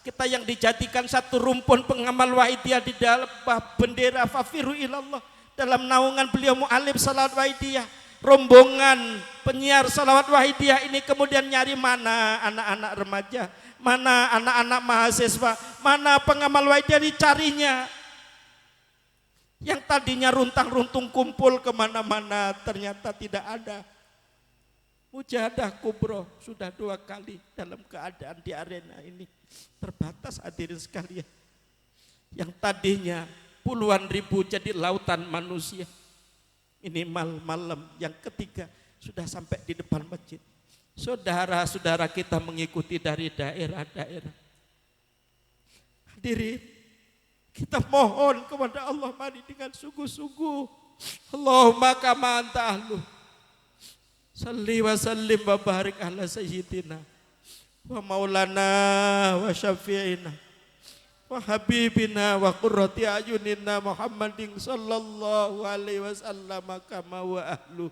[SPEAKER 1] kita yang dijadikan satu rumpun pengamal wahidiyah di dalam bendera fafiru ilallah, dalam naungan beliau mu'alim salawat wahidiyah, rombongan penyiar salawat wahidiyah ini kemudian nyari mana anak-anak remaja, mana anak-anak mahasiswa, mana pengamal wahidiyah, dicarinya. Yang tadinya runtang-runtung kumpul kemana-mana ternyata tidak ada. Mujahadah kubro sudah 2 kali dalam keadaan di arena ini terbatas. Hadirin sekalian, yang tadinya puluhan ribu jadi lautan manusia. Minimal malam yang ketiga sudah sampai di depan masjid. Saudara-saudara kita mengikuti dari daerah-daerah. Hadirin, kita mohon kepada Allah, mari dengan sungguh-sungguh. Allahumma kama anta ahlu. Salli wa sallim wa barik ala sayyidina wa maulana wa syafi'ina wa habibina wa qurrati ayunina Muhammadin sallallahu alaihi wasallam kama wa ahlu.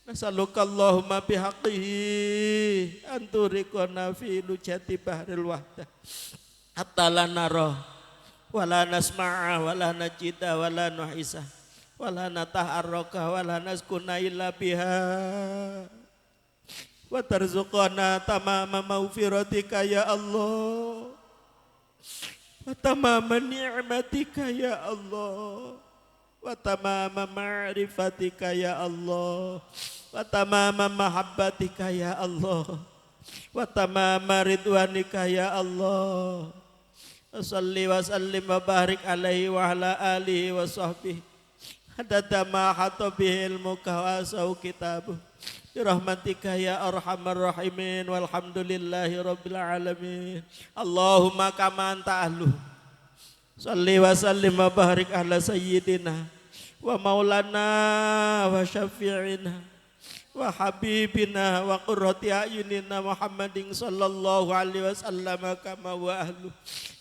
[SPEAKER 1] Nasaluka Allahumma bihaqqihi anturiqana fi lujati bahril wahdah hatta la nara wala nasma'a wala najida wala nuhisa wala nataharraka wala naskuna illa biha wa tarzuqana tamama maghfiratika ya Allah wa tamama ni'matika ya Allah wa tamama ma'rifatika ya Allah wa tamama mahabbatika ya Allah wa tamama ridwanika ya Allah. Salli wa sallim wa barik alaihi wa ala alihi wa sahbihi hadada ma hata bihi ilmuka wa asau kitabuh birahmatika ya arhamar rahimin walhamdulillahi rabbil alamin. Allahumma kama anta ahlu. Salli wa sallim wa barik ala sayyidina wa maulana wa syafi'ina wa habibina wa qurrati ayunina Muhammadin sallallahu alaihi wasallam kama wa ahlu.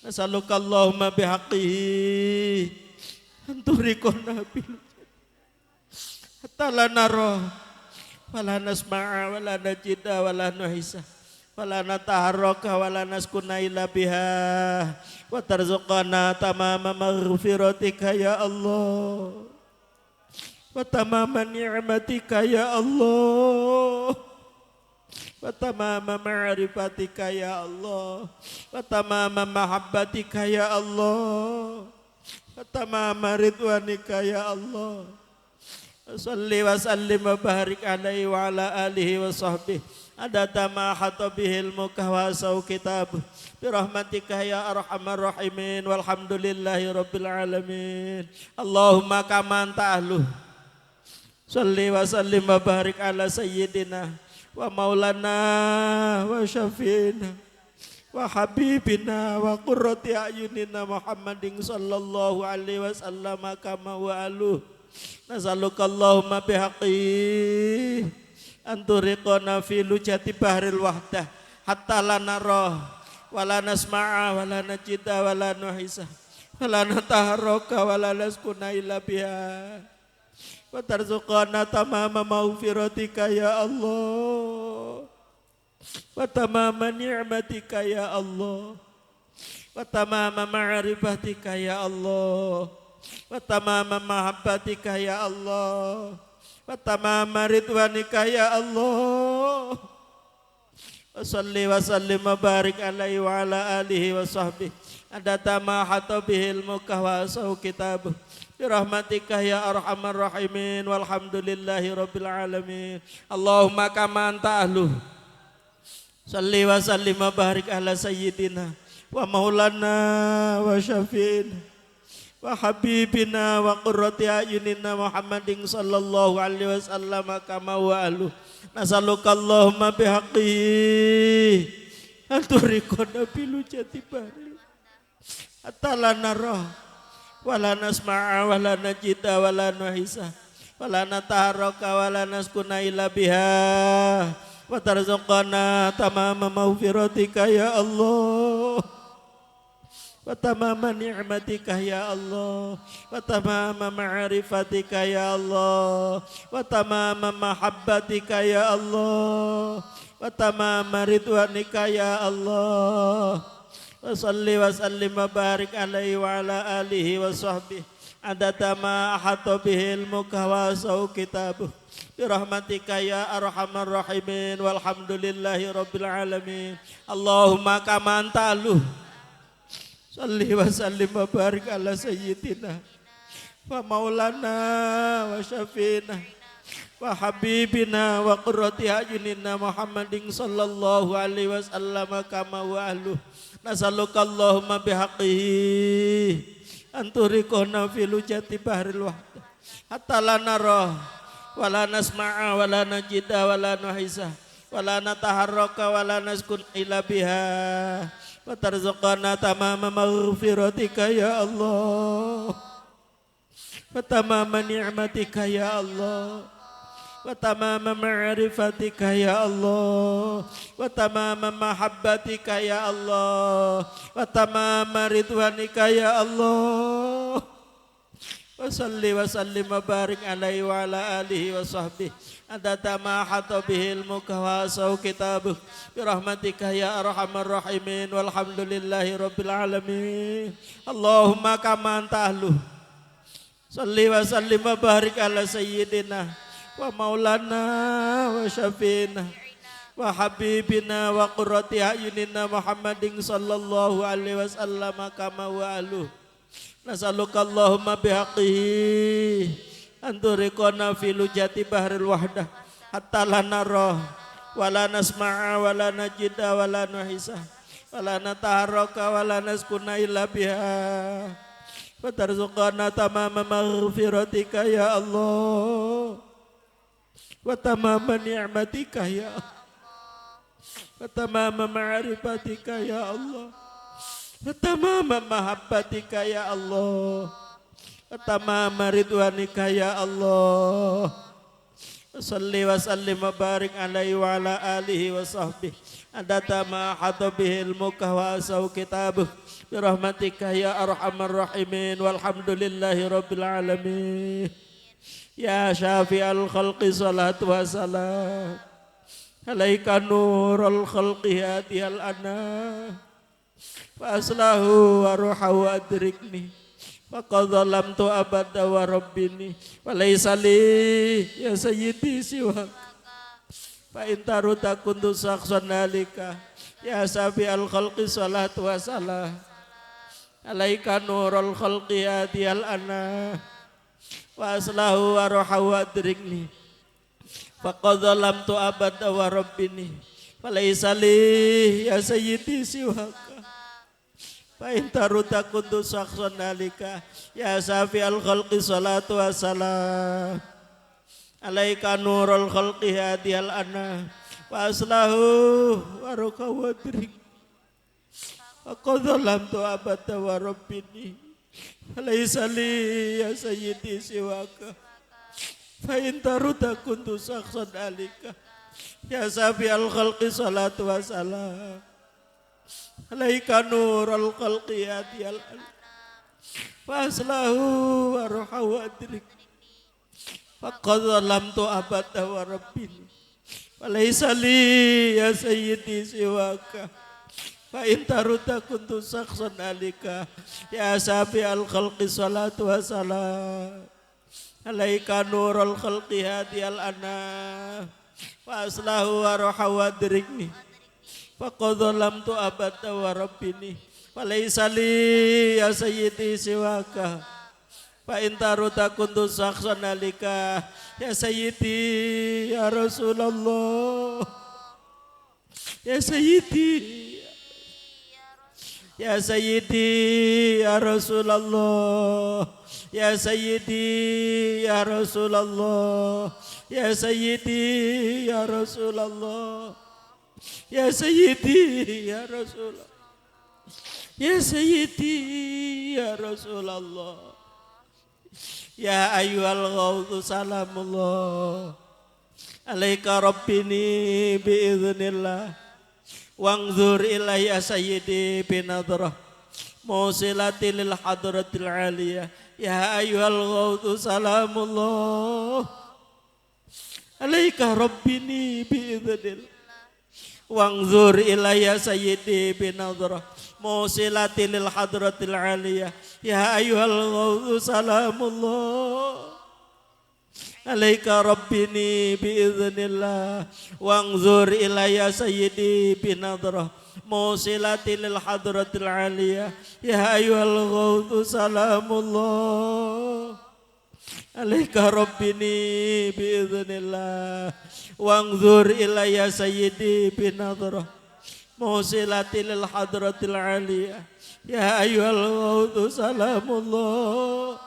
[SPEAKER 1] Nasaluka Allahumma bihaqqihi anturiqona bil hatta la nara wala nasma'a wala najida wala nuhisa wala nataharraka wala naskuna illa biha wa tarzuqana tamama maghfiratika ya Allah wa tamama ni'matika ya Allah wa tamama ma'rifatika ya Allah wa tamama mahabbatika ya Allah wa tamama ridwanika ya Allah. Salli wa sallim wa barik alaihi wa ala alihi wa sahbihi adada ma hata bihil mukahwasau kitab birahmatika ya arhamar rahimin walhamdulillahi rabbil alamin. Allahumma kama anta ahluh salli wa sallim wa barik ala sayyidina wa maulana wa syafi'ina wa habibina wa qurrati a'yunina Muhammadin sallallahu alaihi wasallam kama wa aluh. Nasaluka Allahumma bihaqqi anturiqona fi lujati bahril wahdah hatta la nara wala nasma'a wala najida wala nuhisa wala nataharraka wala naskuna illa biha wa tarzuqana tamama maghfiratika ya Allah wa tamama ni'matika ya Allah wa tamama ma'rifatika ya Allah wa tamama mahabbatika ya Allah wa tamama ridwanika ya Allah. Wa salli wa sallim wa barik alaihi wa ala alihi wa sahbihi adada ma hata bihil mukahwasau kitab birahmatika ya arhamar rahimin walhamdulillahi rabbil alamin. Allahumma kama anta ahluh salli wa sallim wa barik ala sayyidina wa maulana wa syafi'ina wa habibina wa qurrati a'yunina Muhammadin sallallahu alaihi wasallam kama wa aluh. Nasaluka Allahumma bihaqqi anturiqona bilujati bari hatta la nara wala nasma'a wala najida wala nuhisa wala nataharraka wala naskuna illa biha wa tarzuqana tamama maghfiratika ya Allah wa tamama ni'matika ya Allah wa tamama ma'rifatika ya Allah wa tamama mahabbatika ya Allah wa tamama ridwanika ya Allah. Wa salli wa sallim wa barik alaihi wa ala alihi wa sahbihi adada ma ahata bihil mukahwasau kitabuh birahmatika ya arhamar rahimin walhamdulillahi rabbil alamin. Allahumma kama anta ahluh salli wa sallim wa barik ala sayyidina wa maulana wa syafi'ina wa habibina wa qurrati a'yunina Muhammadin sallallahu alaihi wasallam kama wa ahluh. Nasaluka Allahumma bihaqqihi anturiqona fi lujati bahril wahdah hatta la nara wala nasma'a wala najida wala nuhisa wala nataharraka wala naskun ila biha wa tarzuqana tamama maghfiratika ya Allah wa tamama ni'matika ya Allah wa tamama ma'rifatika ya Allah wa tamama mahabbatika ya Allah wa tamama ridwanika ya Allah. Wa salli wa sallim wa barik alaihi wa ala alihi wa sahbihi adada ma hata bihil mukahwasau kitabuh birahmatika ya arhamar rahimin walhamdulillahi rabbil alamin. Allahumma kama anta ahluh salli wa sallim wa barik ala sayyidina wa maulana wa syafi'ina wa habibina wa qurrati a'yunina Muhammadin sallallahu alaihi wasallam kama wa aluh. Nasaluka Allahumma bihaqqihi anturiqona fi lujati bahril wahdah hatta la nara wala nasma'a wala najida wala nuhisa wala nataharraka wala naskuna illa biha wa tarzuqana tamama maghfiratika ya Allah wa tamama ni'matika ya Allah wa tamama ma'rifatika ya Allah wa tamama mahabbatika ya Allah wa tamama ridwanika ya Allah. Salli wa sallim wa barik alaihi wa ala alihi wa sahbihi adada ma hata bihil mukahwasau kitabuh birahmatika ya arhamar rahimin walhamdulillahi rabbil alamin. Ya syafi'al khalqi salatu wa salam alaika nurul khalqi hadiyal ana fa aslahu wa ruhahu adrikni faqad zalamtu abada wa rabbini wa laysa li ya sayyidi siwak fa intaru takuntu saksan alika ya syafi'al khalqi salatu wa salam alaika nurul khalqi hadiyal ana wa aslahu wa ruhahu adrikni faqad zalamtu abada wa rabbini falaysa li ya sayyidi siwaka fa intaru takuntu saksan alika ya syafi'al khalqi salatu wa salam alaika nurul khalqi hadiyal ana wa aslahu wa ruhahu adrikni faqad zalamtu abada wa rabbini falaysa li ya sayyidi siwaka fa in taruda kuntu saksan alika ya syafi'al khalqi salatu wa salam alaika nurul khalqi hadiyal fa aslahu wa ruhahu adrik faqad zalamtu abada wa rabbini falaysa li ya sayyidi siwaka fa in taruda kuntu saksan alika ya syafi'al khalqi salatu wa salam alaika nurul khalqi hadiyal ana wa aslahu wa ruhahu adrikni faqad zalamtu abada wa rabbini falaysa li ya sayyidi siwaka fa in taruda kuntu saksan alika ya sayyidi ya Rasulullah ya sayyidi ya sayyidi ya Rasulullah ya sayyidi ya Rasulullah ya sayyidi ya Rasulullah ya sayyidi ya Rasulullah ya sayyidi ya Rasulullah ya ayyuhal ghawthu salamullah alaika rabbini biiznillah wangzur ilayya sayyidi binadrah musilati lil hadratil aliyah ya ayyuhal ghawthu salamullah alaika rabbini biiznillah wangzur ilayya sayyidi binadrah musilati lil hadratil aliyah ya ayyuhal ghawthu salamullah alaika rabbini biiznillah wangzur ilayya sayyidi binadrah musilati lil hadratil aliyah ya ayyuhal ghawthu salamullah alaika rabbini biiznillah wangzur ilayya sayyidi binadrah musilati lil hadratil aliyah ya ayyuhal ghawthu salamullah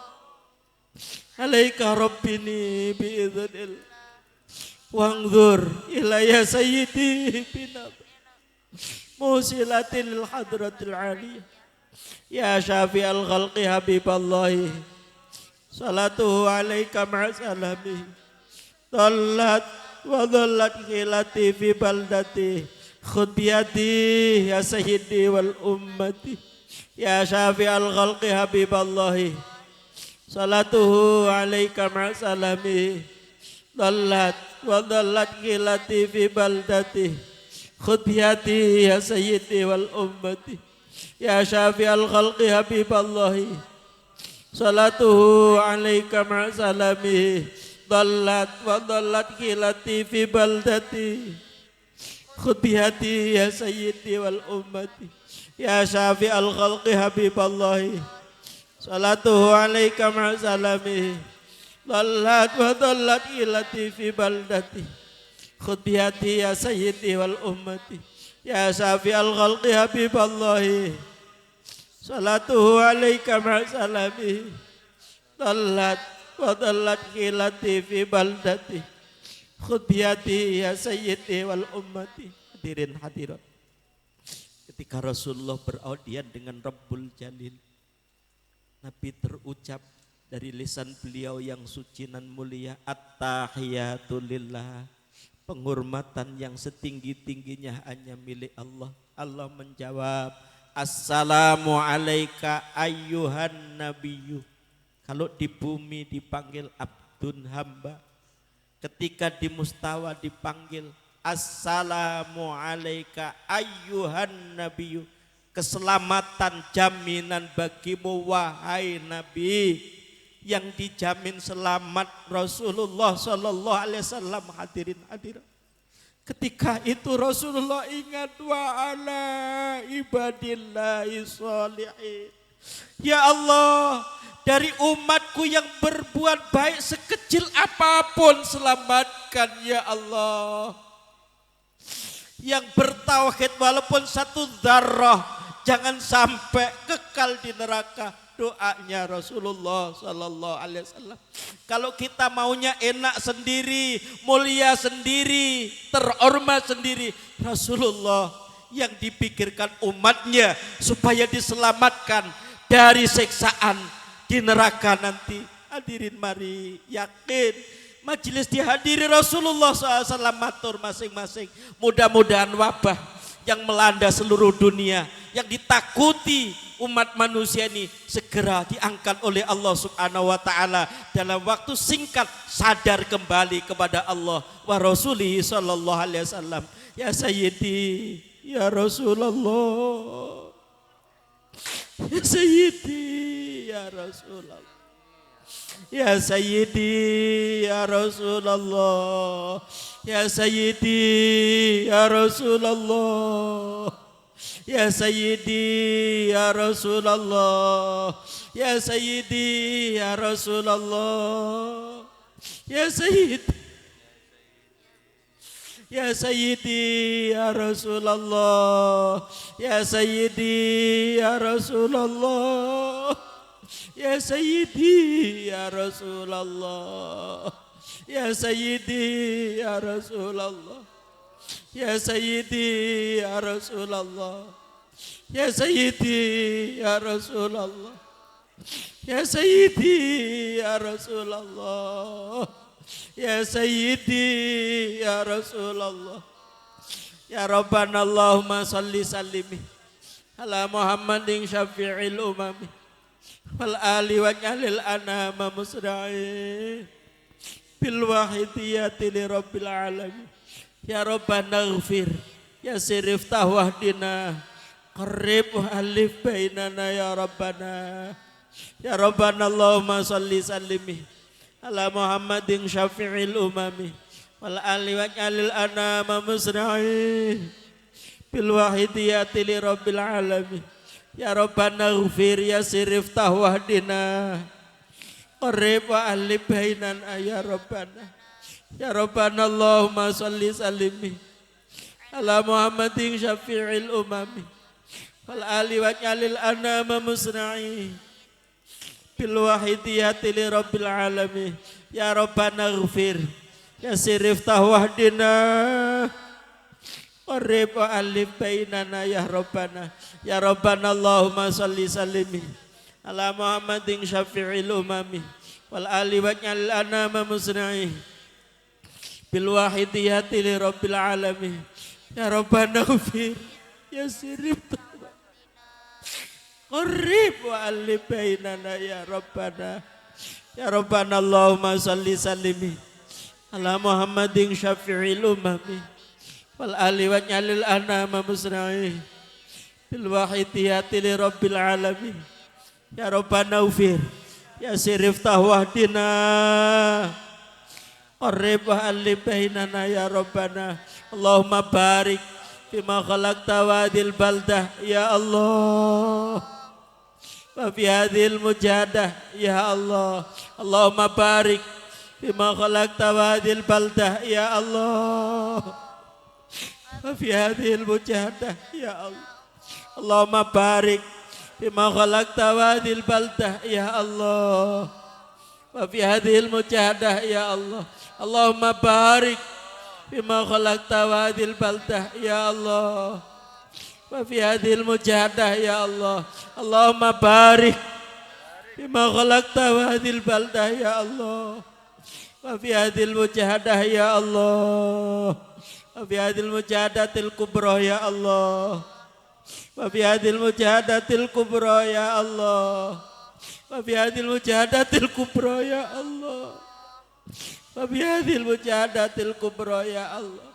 [SPEAKER 1] alaika rabbini biiznillah wangzur ilayya sayyidi binadrah musilatil hadratil aliyah ya syafi'al khalqi habiballahi salatuhu alaika ma'asalami dhallat wa dhallat khilati fi baldati khud biyadi ya sayyidi wal ummati ya syafi'al khalqi habiballahi salatuhu alaika ma'asalami dhallat wa dhallat khilati fi baldati khud biyadi ya sayyidi wal ummati ya syafi'al khalqi habiballahi salatuhu alaika ma'asalami dhallat wa dhallat khilati fi baldati khud biyadi ya sayyidi wal ummati ya syafi'al khalqi habiballahi salatuhu alaika ma'asalami dhallat wa dhallat khilati fi baldati khud biyadi ya sayyidi wal ummati ya syafi'al khalqi habiballahi salatuhu alaika ma'asalami dhallat wa dhallat khilati fi baldati khud biyadi ya sayyidi wal ummati. Hadirin hadirat, ketika Rasulullah beraudian dengan Rabbul Jalil, Nabi terucap dari lisan beliau yang suci dan mulia, at-tahiyatu lillah, penghormatan yang setinggi-tingginya hanya milik Allah. Allah menjawab, assalamu alaika ayyuhan nabiyyu. Kalau di bumi dipanggil abd, abdun hamba. Ketika di mustawa dipanggil, assalamu alaika ayyuhan nabiyyu, keselamatan jaminan bagimu wahai nabi. Yang dijamin selamat Rasulullah sallallahu alaihi wasallam. Hadirin hadirat, ketika itu Rasulullah ingat, wa ala ibadillahi sholihin, ya Allah, dari umatku yang berbuat baik sekecil apapun selamatkan ya Allah. Yang bertauhid walaupun satu dzarrah jangan sampai kekal di neraka. Doanya Rasulullah sallallahu alaihi wasallam. Kalau kita maunya enak sendiri, mulia sendiri, terhormat sendiri, Rasulullah yang dipikirkan umatnya supaya diselamatkan dari siksaan di neraka nanti. Hadirin mari yakin majelis dihadiri Rasulullah SAW, matur masing-masing. Mudah-mudahan wabah yang melanda seluruh dunia, yang ditakuti umat manusia ini segera diangkat oleh Allah Subhanahu wa taala dalam waktu singkat, sadar kembali kepada Allah wa Rasulih sallallahu alaihi wasallam. Ya Sayyidi ya Rasulullah, ya Sayyidi ya Rasulullah, ya Sayyidi ya Rasulullah, ya Sayyidi ya Rasulullah, ya Sayyidi ya Rasulullah, ya Sayyidi ya Rasulullah, ya Sayyidi, ya Sayyidi ya Rasulullah, ya Sayyidi ya Rasulullah, ya Sayyidi ya Rasulullah, ya Sayyidi ya Rasulullah, ya Sayyidi ya Rasulullah, ya Sayyidi ya Rasulullah, ya Sayyidi ya Rasulullah, ya Sayyidi ya Rasulullah. Ya Rabbana Allahumma salli sallimi ala Muhammadin syafi'il umami wal ali wa jalil anama musra'in bil wahidiyati li rabbil alamin. Ya Rabbana ighfir, ya sirif tahwahdina, qarib wa alif bainana ya Rabbana. Ya Rabbana Allahumma salli sallimi ala Muhammadin syafi'il umami wal ali wa jalil anama musra'in bil wahidiyati li rabbil alamin. Ya Rabbana ighfir, ya sirif tahwahdina, qarib wa alif bainana ya Rabbana. Ya Rabbana Allahumma salli sallimi ala Muhammadin syafi'il umami wal ali wa jalil anama musna'i bil wahidiyati li rabbil alamin. Ya Rabbana ighfir, ya sirif tahwahdina, qarib wa alif bainana ya Rabbana. Ya Rabbana Allahumma salli sallimi ala Muhammadin syafi'il umami wal ali wa jalil anama musna'i bil wahidiyati li rabbil alamin. Ya Rabbana ighfir, ya sirif qarib wa alif bainana ya Rabbana. Ya Rabbana Allahumma salli sallimi ala Muhammadin syafi'il umami wal ali wa jalil anama musna'i bil wahidiyati li rabbil alamin. Ya Rabbana ighfir, ya sirif tahwahdina, qarib wa alif bainana ya Rabbana. Allahumma barik fima khalaqta wadil baldah ya Allah wa fi hadhil mujahadah ya Allah. Allahumma barik fima khalaqta wadil baldah ya Allah wa fi hadhil mujahadah ya Allah. Allahumma barik fima khalaqta wadil baldah ya Allah wa fi hadhil mujahadah ya Allah. Allahumma barik bima khalaqta wadil baldah ya Allah wa fi hadhil mujahadah ya Allah. Allahumma barik bima khalaqta wadil baldah ya Allah wa fi hadhil mujahadah ya Allah wa fi hadhil mujahadatil kubra ya Allah wa fi hadhil mujahadatil kubra ya Allah wa fi hadhil mujahadatil kubra ya Allah wa bi hadhil mujahadatil kubra ya Allah,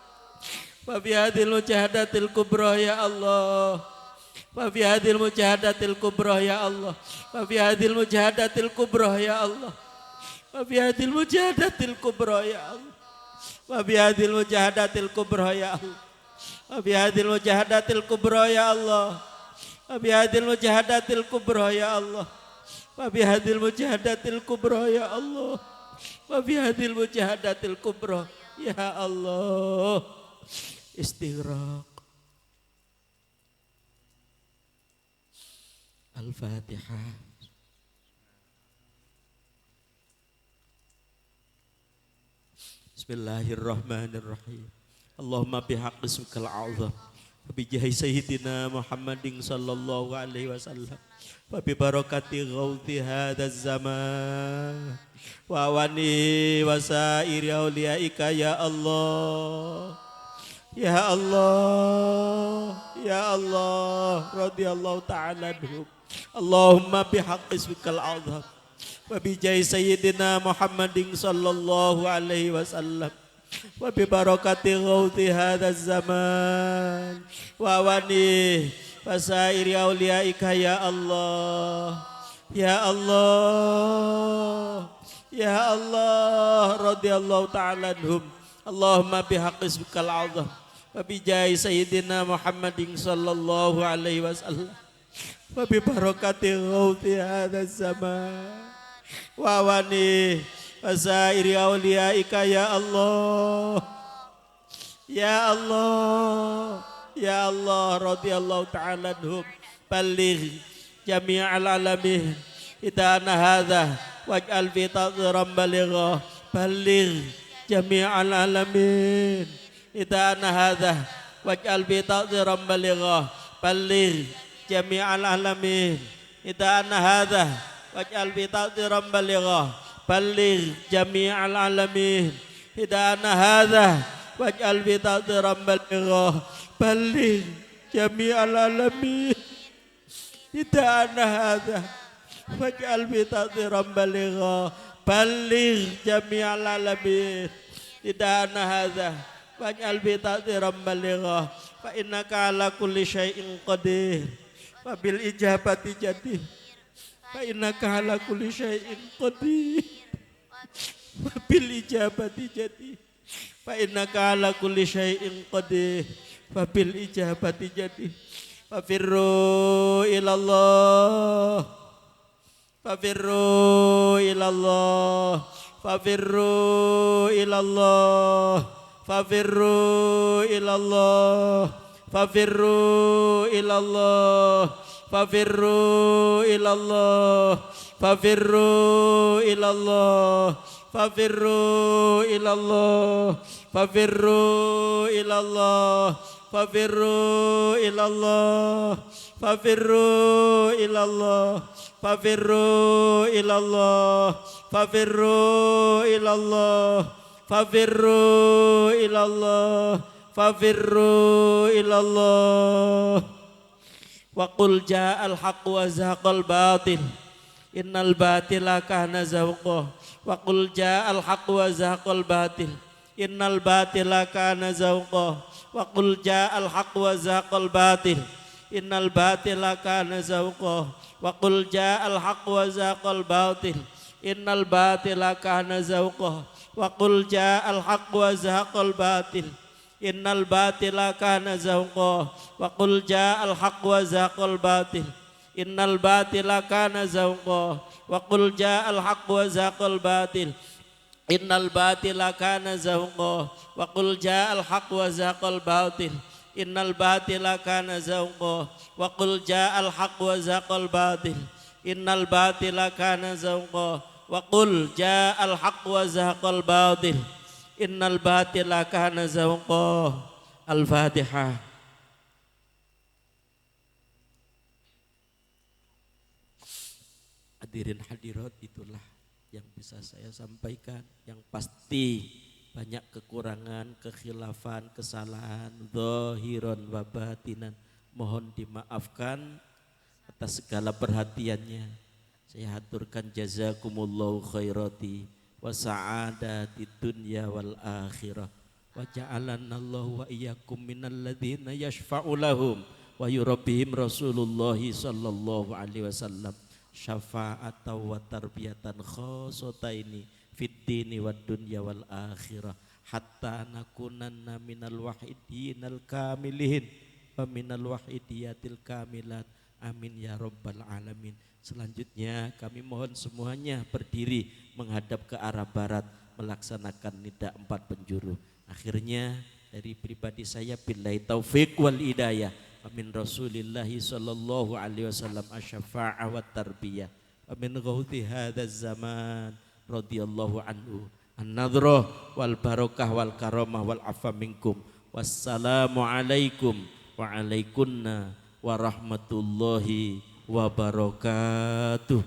[SPEAKER 1] wa bi hadhil mujahadatil kubra ya Allah, wa bi hadhil mujahadatil kubra ya Allah, wa bi hadhil mujahadatil kubra ya Allah, wa bi hadhil mujahadatil kubra ya Allah, wa bi hadhil mujahadatil kubra ya Allah, wa bi hadhil mujahadatil kubra ya Allah, wa bi hadhil mujahadatil kubra ya Allah, wa bi hadhil mujahadatil kubra ya Allah, wa bi hadhil mujahadatil kubra ya Allah. Istighraq. Al-Fatihah. Bismillahirrahmanirrahim. Allahumma bihaqqi ismikal a'zam wa bi jahi sayyidina Muhammadin sallallahu alaihi wasallam wa bi barakati ghauti hadzal zaman wa awani wa sairi auliyaika ya Allah. Ya Allah, ya Allah, radhiyallahu ta'ala anhum. Allahumma bihaqqi ismikal a'zam wa bi jahi sayyidina Muhammadin sallallahu alaihi wasallam wa bi barakati ghauti hadzal zaman wa awani wa sairi auliyaika ya Allah. Ya Allah, ya Allah, radhiyallahu ta'ala anhum. Allahumma bihaqqi ismikal a'zam wa bi jahi sayyidina Muhammadin sallallahu alaihi wasallam wa bi barakati ghauti hadzal zaman wa awani wa sairi auliyaika ya Allah. Ya Allah, ya Allah, radhiyallahu ta'ala anhum. Balligh jami'al alamin idana hadza waj'al fi tadram baligha. Balligh jami'al alamin idana hadza waj'al fi tadram baligha. Balligh jami'al alamin idana hadza waj'al fi tadram baligha. Balligh jami'al alamin idana hadza waj'al fi tadram baligha. Balligh jami'al alamin idana hadza waj'al fi tadram baligha. Balligh jami'al alamin idana hadza waj'al fi tadram baligha. Fa innaka ala kulli syai'in qadir wa bil ijabati jadir. Fa innaka ala kulli syai'in qadir wa bil ijabati jadir. Fa innaka ala kulli syai'in qadir wa bil ijabati jadir. Fafirru ilallah, fafirru ilallah, fafirru ilallah, fafirru ilallah, fafirru ilallah, fafirru ilallah, fafirru ilallah, fafirru ilallah, fafirru ilallah, fafirru ilallah, fafirru ilallah, fafirru ilallah, fafirru ilallah, fafirru ilallah, fafirru ilallah. Wa qul ja'al haqq wa zahaqal batil innal batila kana zahuqa. Wa qul ja'al haqq wa zahaqal batil innal batila kana zahuqa. Wa qul ja'al haqq wa zahaqal batil innal batila kana zahuqa. Wa qul ja'al haqq wa zahaqal batil innal batila kana zahuqa. Wa qul ja'al haqq wa zahaqal batil innal batila kana zahuqa. Wa qul ja'al haqq wa zahaqal batil innal batila kana zahuqa. Wa qul ja'al haqq wa zahaqal batil innal batila kana zahuqa. Wa qul ja'al haqq wa zahaqal batil innal batila kana zahuqa. Wa qul ja'al haqq wa zahaqal batil innal batila kana zahuqa. Wa qul ja'al haqq wa zahaqal batil innal batila kana zahuqa. Al-Fatihah. Hadirin hadirat, itulah yang bisa saya sampaikan. Yang pasti banyak kekurangan, kekhilafan, kesalahan, zahiran wa batinan. Mohon dimaafkan atas segala perhatiannya. Saya haturkan jazakumullahu khairati wa sa'adatid dunya wal akhirah wa ja'alana Allah wa iyyakum minal ladzina yashfa'u lahum wa yurabbihim Rasulullah sallallahu alaihi wasallam syafa'atan wa tarbiyatan khosotaini fid dini wad dunya wal akhirah hatta nakunanna minal wahidinal kamilin wa minal wahidiyatil kamilat amin ya rabbal alamin. Selanjutnya kami mohon semuanya berdiri menghadap ke arah barat melaksanakan nida 4 penjuru. Akhirnya dari pribadi saya billahi taufik wal hidayah amin Rasulillahi sallallahu alaihi wasallam asy-syafa'ah wat tarbiyah amin ghauti hadzal zaman radhiyallahu anhu an-nadrah wal barakah wal karamah wal afa minkum. Wassalamu alaikum wa alaikunna warahmatullahi wabarakatuh.